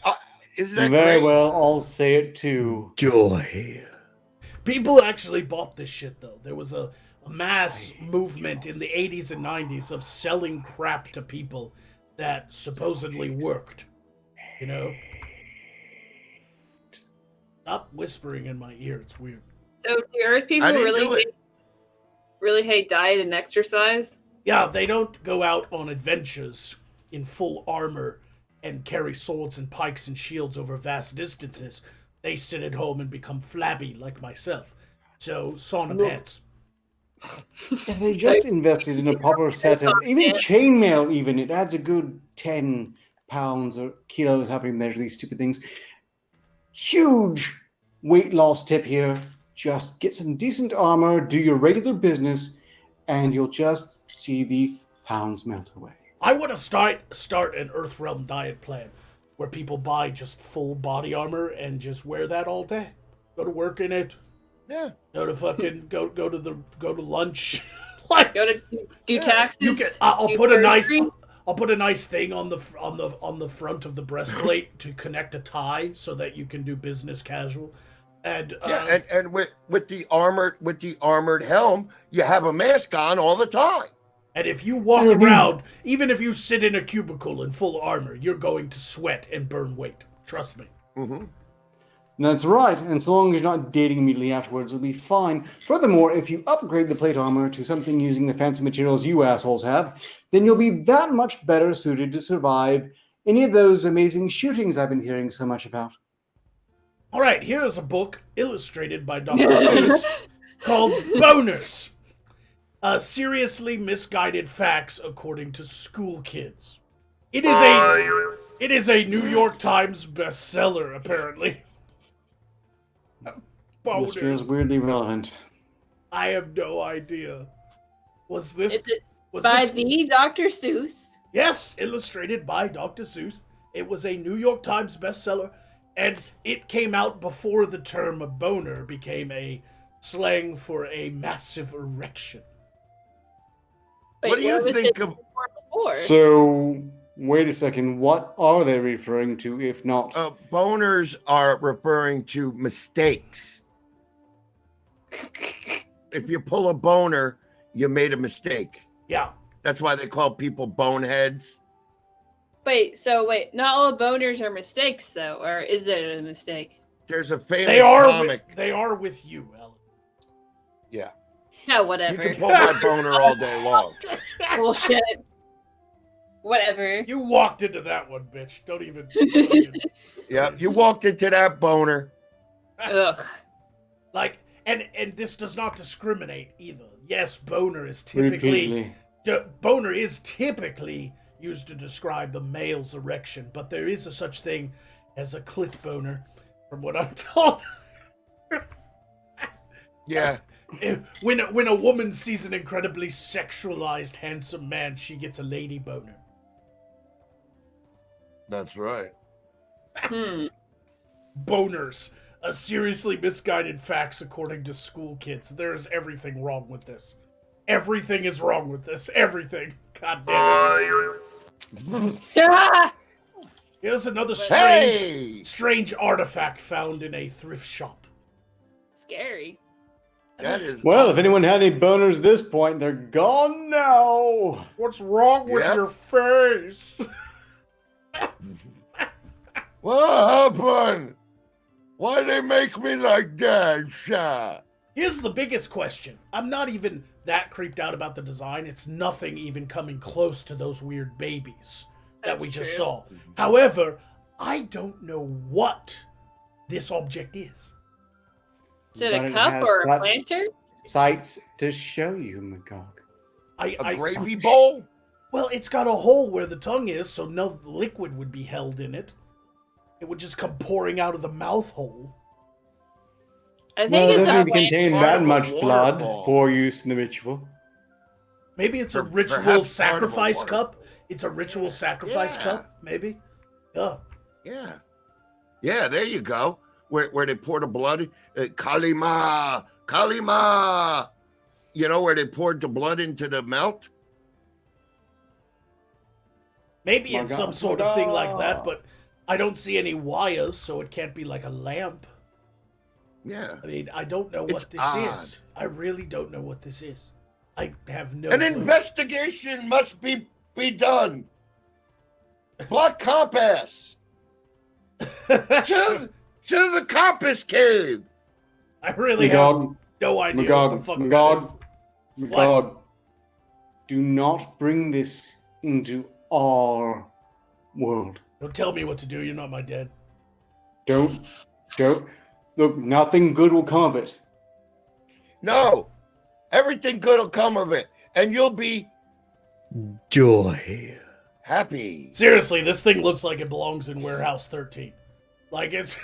Isn't that Very great? well, I'll say it too. Joy. People actually bought this shit though. There was a mass movement in the 80s and 90s of selling crap to people that supposedly worked. You know? Stop whispering in my ear. It's weird. So do Earth people I didn't do it. really hate diet and exercise? Yeah, they don't go out on adventures in full armor and carry swords and pikes and shields over vast distances. They sit at home and become flabby like myself. So, sauna pants. If they just invested in a proper set of even chainmail, even it adds a good 10 pounds or kilos, however you measure these stupid things. Huge weight loss tip here. Just get some decent armor, do your regular business, and you'll just see the pounds melt away. I want to start an Earthrealm diet plan. where people buy just full body armor and just wear that all day. Go to work in it. Yeah. Go to fucking go to lunch. Like Go to do taxes. you can. I'll put a nice thing on the front of the breastplate to connect a tie so that you can do business casual. And and with the armored helm, you have a mask on all the time. and if you walk around, even if you sit in a cubicle in full armor, you're going to sweat and burn weight. Trust me. Mm-hmm. That's right, and so long as you're not dating immediately afterwards, it'll be fine. Furthermore, if you upgrade the plate armor to something using the fancy materials you assholes have, then you'll be that much better suited to survive any of those amazing shootings I've been hearing so much about. All right, here's a book illustrated by Dr. Seuss called Boners. Seriously misguided facts according to school kids. It is a New York Times bestseller, apparently. Boners. This feels weirdly relevant. I have no idea. Was this Is it was by this, the Dr. Seuss? Yes, illustrated by Dr. Seuss. It was a New York Times bestseller, and it came out before the term boner became a slang for a massive erection. Wait, What do you was think it of- before? So, wait a second, what are they referring to, if not? Boners are referring to mistakes. If you pull a boner, you made a mistake. Yeah. That's why they call people boneheads. Wait, not all boners are mistakes, though, or is it a mistake? There's a famous They are comic. they are with you, Ellen. Yeah. No, You whatever. can pull my boner all day long. Bullshit. Whatever. You walked into that one, bitch. Don't even. Yeah, you walked into that boner. Ugh. Like, and this does not discriminate either. Yes, boner is typically used to describe the male's erection, but there is a such thing as a clit boner, from what I'm told. Yeah. When a woman sees an incredibly sexualized, handsome man, she gets a lady boner. That's right. Boners. A seriously misguided facts according to school kids. There is everything wrong with this. Everything is wrong with this. Everything. God damn it. Ah! Here's another Hey! strange artifact found in a thrift shop. Scary. That is. Well, if anyone had any boners at this point, they're gone now. What's wrong with Yep. your face? What happened? Why they make me like that, sir? Here's the biggest question. I'm not even that creeped out about the design. It's nothing even coming close to those weird babies that we just true. saw. However, I don't know what this object is. Is it But a it cup has or a such planter? Sights to show you, Magog. A gravy bowl? Well, it's got a hole where the tongue is, so no liquid would be held in it. It would just come pouring out of the mouth hole. I think Well, it it's doesn't a even contain part that of a much blood waterfall. for use in the ritual. Maybe it's a Perhaps ritual part of a sacrifice water. cup. It's a ritual sacrifice Yeah. cup, maybe. Yeah. Yeah. Yeah, there you go. Where they pour the blood. Kalima. Kalima. You know, where they poured the blood into the melt? Maybe My it's God. some sort of thing like that, but I don't see any wires, so it can't be like a lamp. Yeah. I mean, I don't know It's what this odd. is. I really don't know what this is. I have no An clue. investigation must be done. Black compass. to the compass cave. I really Magog, have no idea what Magog, the fuck Magog, that is. Magog. Do not bring this into our world. Don't tell me what to do. You're not my dad. Don't. Look, nothing good will come of it. No. Everything good will come of it. And you'll be Joy. happy. Seriously, this thing looks like it belongs in Warehouse 13. Like it's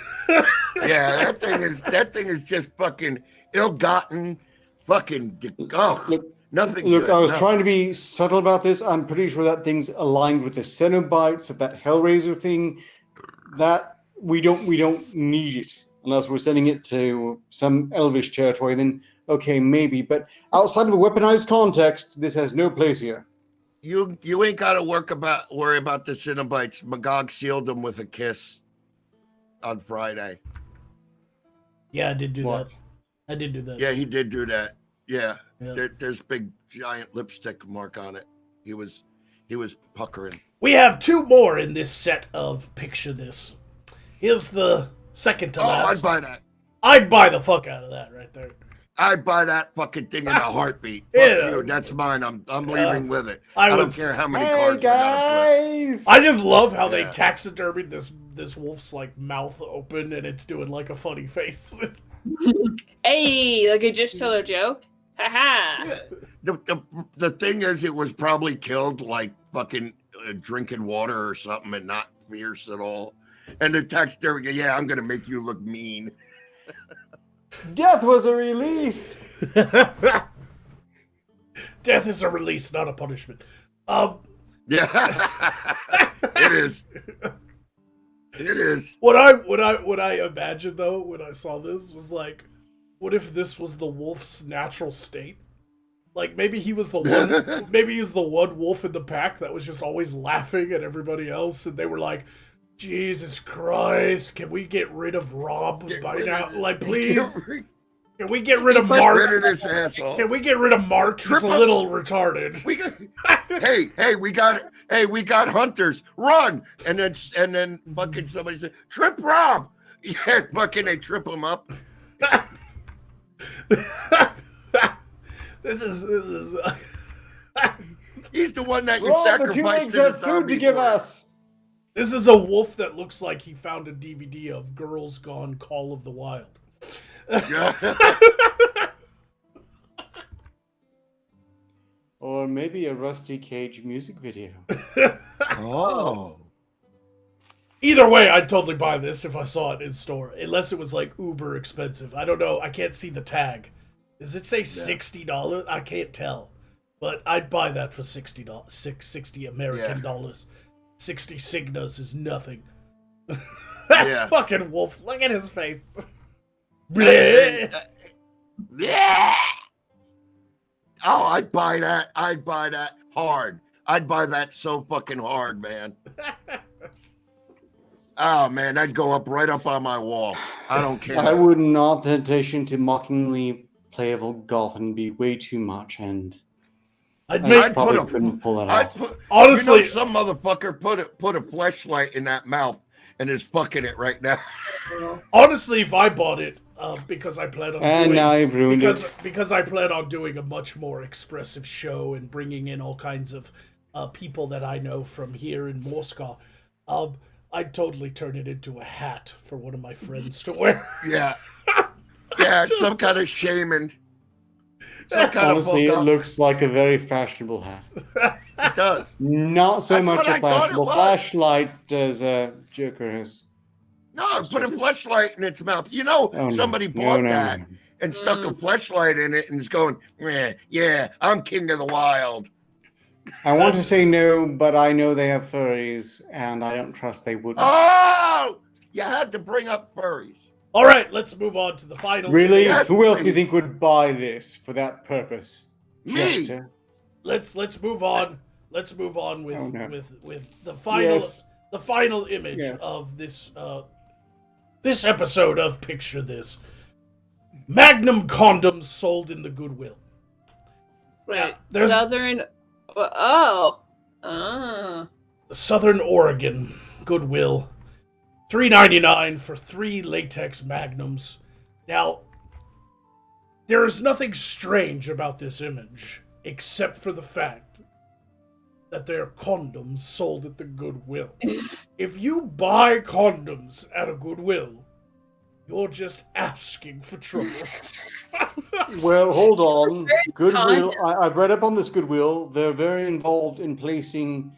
Yeah, that thing is just fucking ill-gotten fucking Look, nothing Look, good. I was no. trying to be subtle about this. I'm pretty sure that thing's aligned with the Cenobites of that Hellraiser thing. that we don't need it unless we're sending it to some elvish territory. Then okay, maybe. But outside of a weaponized context, this has no place here. You ain't got to worry about the Cinnabites. Magog sealed them with a kiss on Friday. Yeah, I did do What? that. I did do that. Yeah, he did do that. Yeah, Yeah. there's big giant lipstick mark on it. He was puckering. We have 2 more in this set of Picture This. Here's the second to last. I'd buy that. I'd buy the fuck out of that right there. I'd buy that fucking thing in a heartbeat. Yeah. Fuck you, that's mine. I'm leaving with it. I I would don't care how many Hey cards I gotta play. guys! I just love how they Yeah. taxidermied this wolf's like mouth open and it's doing like a funny face. Hey, like I just told a joke. Haha. The thing is, it was probably killed like fucking drinking water or something and not fierce at all. And the taxidermy, yeah, I'm gonna make you look mean. Death was a release. Death is a release, not a punishment. Yeah, it is. It is. What I imagined though when I saw this was like, what if this was the wolf's natural state? Like maybe he was the one. Maybe he was the one wolf in the pack that was just always laughing at everybody else, and they were like, "Jesus Christ, can we get rid of Rob by now? Like, please, can we get rid of Get Mark? rid of this asshole. Can we get rid of Mark? He's a Triple- little retarded." We got, we got hunters. Run! And then fucking somebody said, "Trip Rob!" Yeah, fucking they trip him up. This is He's the one that you Roll the 2 sacrificed weeks to the of food to zombie give for. us. this is a wolf that looks like he found a DVD of Girls Gone Call of the Wild. Or maybe a Rusty Cage music video. Oh. Either way, I'd totally buy this if I saw it in store, unless it was like uber expensive. I don't know. I can't see the tag. Does it say $60? I can't tell, but I'd buy that for $60. 60 American dollars. 60 Cignas is nothing. Yeah. Fucking wolf! Look at his face. Bleh. Yeah. Oh, I'd buy that. I'd buy that hard. I'd buy that so fucking hard, man. Oh man, that'd go up right up on my wall. I don't care. I would not temptation to mockingly play a Golgoth and be way too much, and I'd I make probably put a- couldn't pull that I'd off. put, honestly. you know, some motherfucker put a fleshlight in that mouth and is fucking it right now. Honestly, if I bought it, because I plan on And doing, now I've ruined it. because I plan on doing a much more expressive show and bringing in all kinds of people that I know from here in Morskar, I'd totally turn it into a hat for one of my friends to wear. Yeah. Yeah, some kind of shaman. Some kind Honestly, of it looks like a very fashionable hat. It does. Not so That's much what I a thought it fashionable was. flashlight as Joker has. No, put a fleshlight in its mouth. You know, Oh, no. somebody No, bought no, that no. and stuck a fleshlight in it and is going, yeah, I'm king of the wild. I want to say no, but I know they have furries, and I don't trust they wouldn't. Oh, you had to bring up furries. All right, let's move on to the final. Really? Yes, Who else do you please. think would buy this for that purpose? Me. Jester? Let's move on. Let's move on with Oh, no. with the final Yes. the final image Yes. of this this episode of Picture This. Magnum condoms sold in the Goodwill. Right. there's- Southern. Oh. Ah. Southern Oregon Goodwill. $3.99 for 3 latex magnums. Now, there is nothing strange about this image, except for the fact that they're condoms sold at the Goodwill. If you buy condoms at a Goodwill, you're just asking for trouble. Well, hold on. Very Goodwill. kind. I've read up on this Goodwill. They're very involved in placing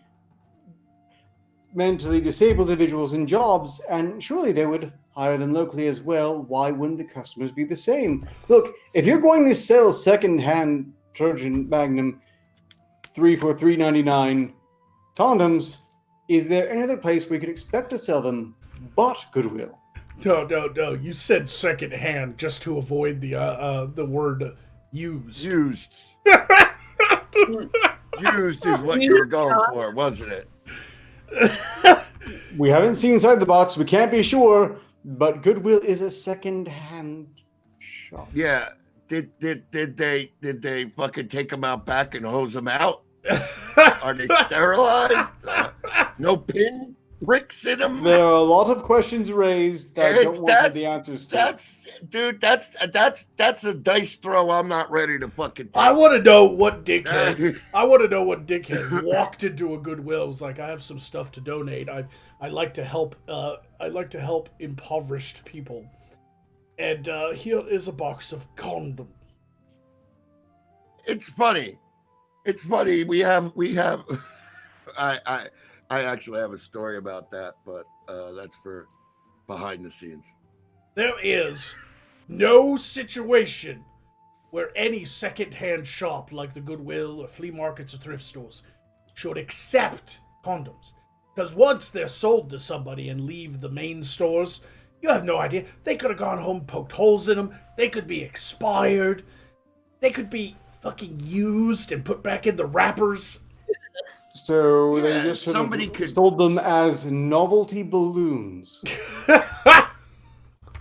mentally disabled individuals in jobs, and surely they would hire them locally as well. Why wouldn't the customers be the same? Look, if you're going to sell second-hand Trojan Magnum 3 for $3.99 condoms, is there any other place we could expect to sell them but goodwill. No. You said second hand just to avoid the word used. Used. Used is what you were going for, wasn't it? We haven't seen inside the box. We can't be sure, but goodwill is a second-hand shop. Yeah. Did they fucking take them out back and hose them out? Are they sterilized? No pin pricks in them? There are a lot of questions raised that I don't want the answers to. That's a dice throw I'm not ready to fucking take. I want to know what dickhead. Walked into a Goodwill. Was like, I have some stuff to donate. I like to help. I like to help impoverished people. And here is a box of condoms. It's funny. It's funny. We have. I actually have a story about that, but that's for behind the scenes. There is no situation where any second-hand shop like the Goodwill or flea markets or thrift stores should accept condoms. Because once they're sold to somebody and leave the main stores, you have no idea. They could have gone home, poked holes in them. They could be expired. They could be fucking used and put back in the wrappers. So they just somebody could sold them as novelty balloons.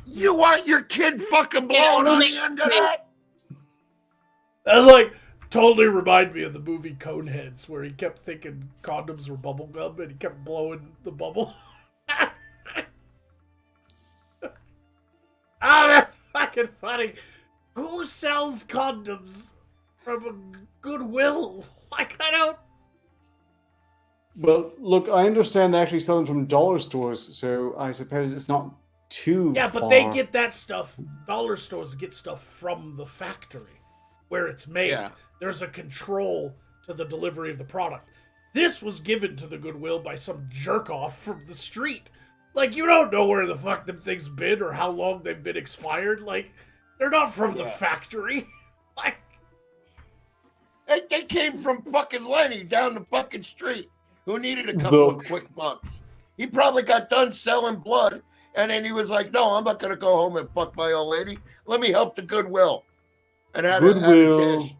You want your kid fucking blown on the end of that? That like totally remind me of the movie Coneheads, where he kept thinking condoms were bubble gum and he kept blowing the bubble. That's fucking funny. Who sells condoms from a Goodwill? Like, I don't. Well, look, I understand they actually sell them from dollar stores, so I suppose it's not too Yeah, far. but they get that stuff. Dollar stores get stuff from the factory where it's made. Yeah. There's a control to the delivery of the product. This was given to the Goodwill by some jerk off from the street. Like, you don't know where the fuck them things been or how long they've been expired. Like, they're not from the factory. Like, they came from fucking Lenny down the fucking street who needed a couple of quick bucks. He probably got done selling blood, and then he was like, no, I'm not going to go home and fuck my old lady. Let me help the Goodwill. And had Goodwill, a dish.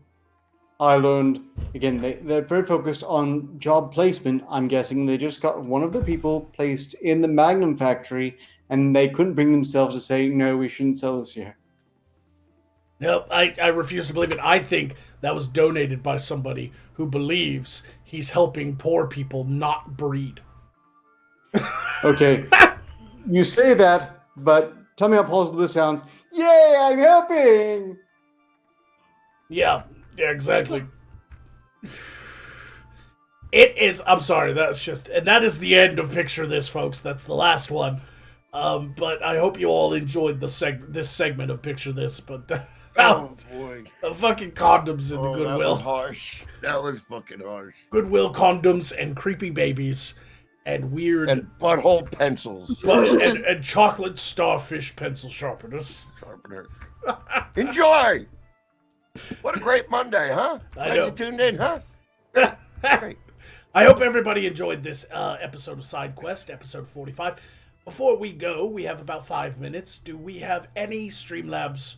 I learned, again, they're very focused on job placement. I'm guessing they just got one of their people placed in the Magnum factory, and they couldn't bring themselves to say, no, we shouldn't sell this here. nope, I refuse to believe it. I think that was donated by somebody who believes he's helping poor people not breed. Okay, you say that, but tell me how plausible this sounds. Yay, I'm helping! Yeah, exactly. It is. I'm sorry. That's just, and that is the end of Picture This, folks. That's the last one. But I hope you all enjoyed this segment of Picture This. But Oh boy, the fucking condoms in the Goodwill. That was harsh. That was fucking harsh. Goodwill condoms and creepy babies and weird And butthole pencils. and chocolate starfish pencil sharpeners. Sharpener. Enjoy. What a great Monday, huh? I Glad know. you tuned in, huh? Great. I hope everybody enjoyed this episode of Side Quest, episode 45. Before we go, we have about 5 minutes. Do we have any Streamlabs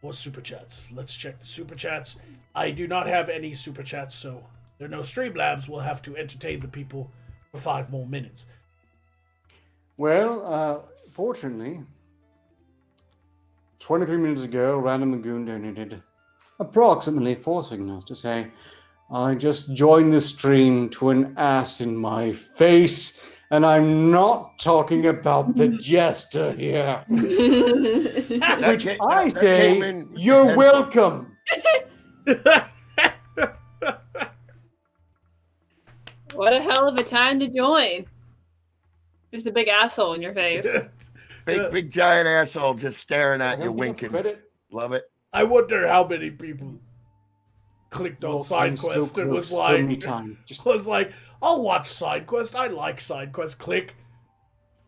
or Super Chats? Let's check the Super Chats. I do not have any Super Chats, so there are no Streamlabs. We'll have to entertain the people for 5 more minutes. Well, fortunately, 23 minutes ago, Random Magoon donated approximately 4 signals to say, I just joined the stream to an ass in my face, and I'm not talking about the jester here. Which I say, you're welcome. What a hell of a time to join. Just a big asshole in your face. Big giant asshole just staring at you, winking. Credit. Love it. I wonder how many people clicked on Side Quest and was like, I'll watch Side Quest. I like Side Quest. Click.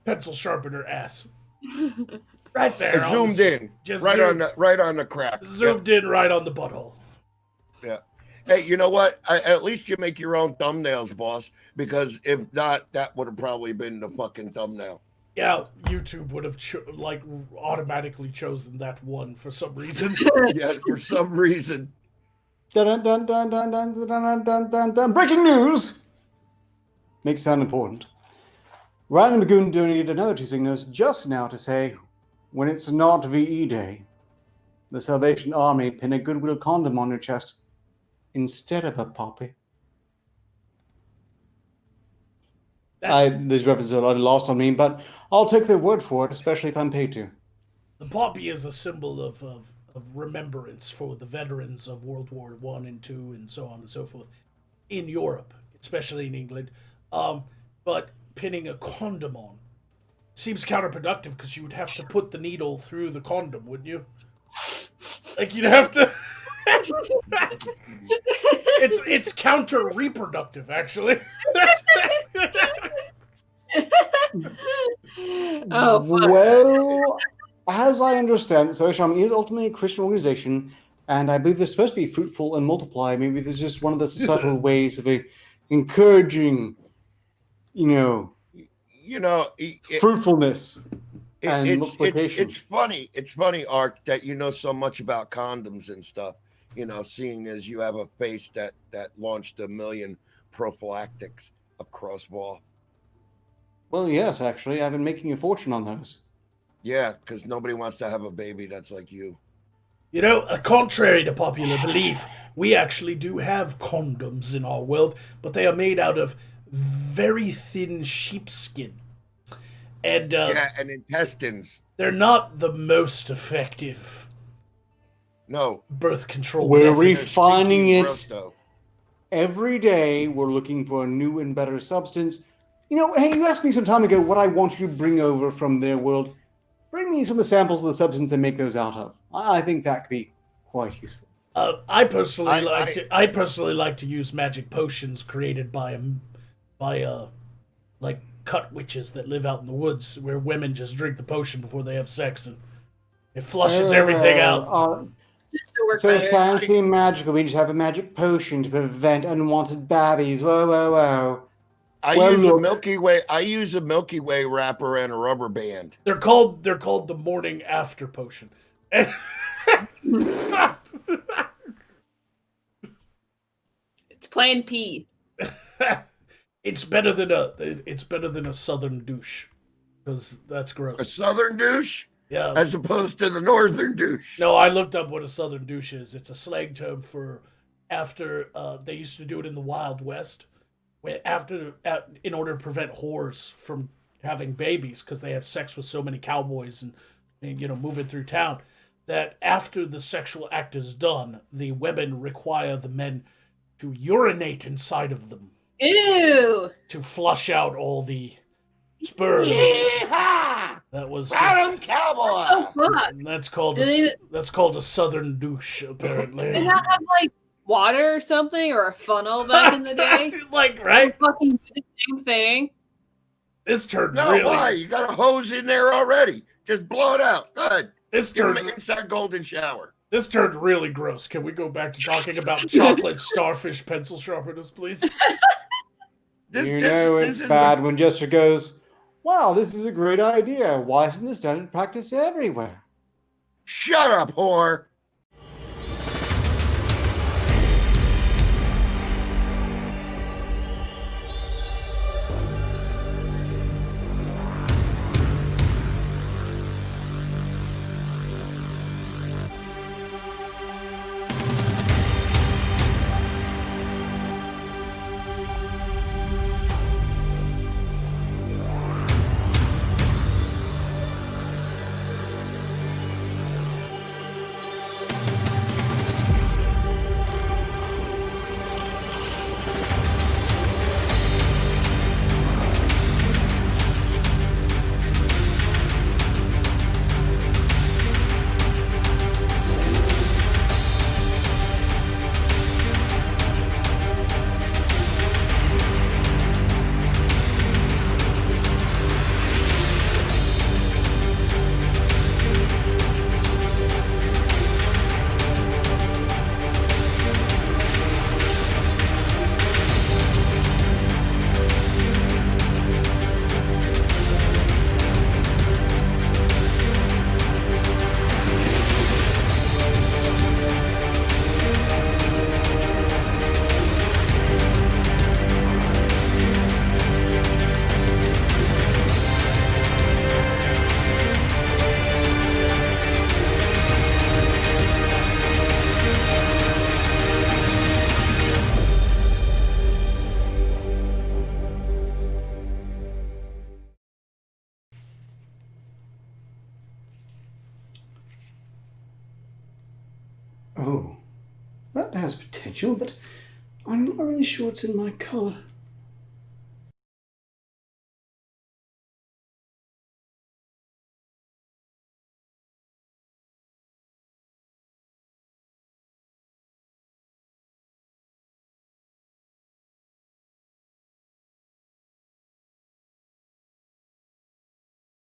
Pencil sharpener ass. Right there. It zoomed in. Just right on the crack. Zoomed in right on the butthole. Yeah. Hey, you know what? At least you make your own thumbnails, boss. Because if not, that would have probably been the fucking thumbnail. Yeah, YouTube would have automatically chosen that one for some reason. Yes, for some reason. Dun, dun, dun, dun, dun, dun, dun, dun, dun, dun. Breaking news! Makes it sound important. Ryan and Magoon donated another 2 signals just now to say, when it's not VE Day, the Salvation Army pin a Goodwill condom on your chest instead of a poppy. These references are lost on me, but I'll take their word for it, especially if I'm paid to. The poppy is a symbol of remembrance for the veterans of World War I and II and so on and so forth in Europe, especially in England. But pinning a condom on seems counterproductive because you would have to put the needle through the condom, wouldn't you? Like you'd have to. it's counter-reproductive, actually. Oh, fuck. Well, as I understand, the Salvation Army is ultimately a Christian organization, and I believe they're supposed to be fruitful and multiply. Maybe there's just one of the subtle ways of encouraging, fruitfulness and multiplication. It's funny. It's funny, Ark, that you know so much about condoms and stuff. Seeing as you have a face that launched 1 million prophylactics across wall. Well, yes, actually, I've been making a fortune on those. Yeah, because nobody wants to have a baby that's like you. Contrary to popular belief, we actually do have condoms in our world, but they are made out of very thin sheepskin. And and intestines. They're not the most effective. No. Birth control. We're refining it every day. We're looking for a new and better substance. Hey, you asked me some time ago what I want you to bring over from their world. Bring me some of the samples of the substance they make those out of. I think that could be quite useful. I personally like to use magic potions created by cut witches that live out in the woods, where women just drink the potion before they have sex, and it flushes everything out. So fancy and magical. We just have a magic potion to prevent unwanted babbies. Whoa, whoa, whoa. I use a Milky Way wrapper and a rubber band. They're called the morning after potion. It's Plan P. It's better than a southern douche, because that's gross. A southern douche? Yeah. As opposed to the northern douche. No, I looked up what a southern douche is. It's a slang term for after they used to do it in the Wild West, where in order to prevent whores from having babies because they have sex with so many cowboys and moving through town, that after the sexual act is done, the women require the men to urinate inside of them. Ew! To flush out all the sperm. Yeehaw! That was Bottom cowboy. Oh, fuck. That's called a southern douche, apparently. Did they not have water or something, or a funnel back in the day? Right? Fucking do the same thing. This turned why? You got a hose in there already. Just blow it out. Good. This Give turned him an inside golden shower. This turned really gross. Can we go back to talking about chocolate starfish pencil sharpeners, please? It's bad when Jester goes, wow, this is a great idea. Why isn't this done in practice everywhere? Shut up, whore. Oh, that has potential, but I'm not really sure it's in my color.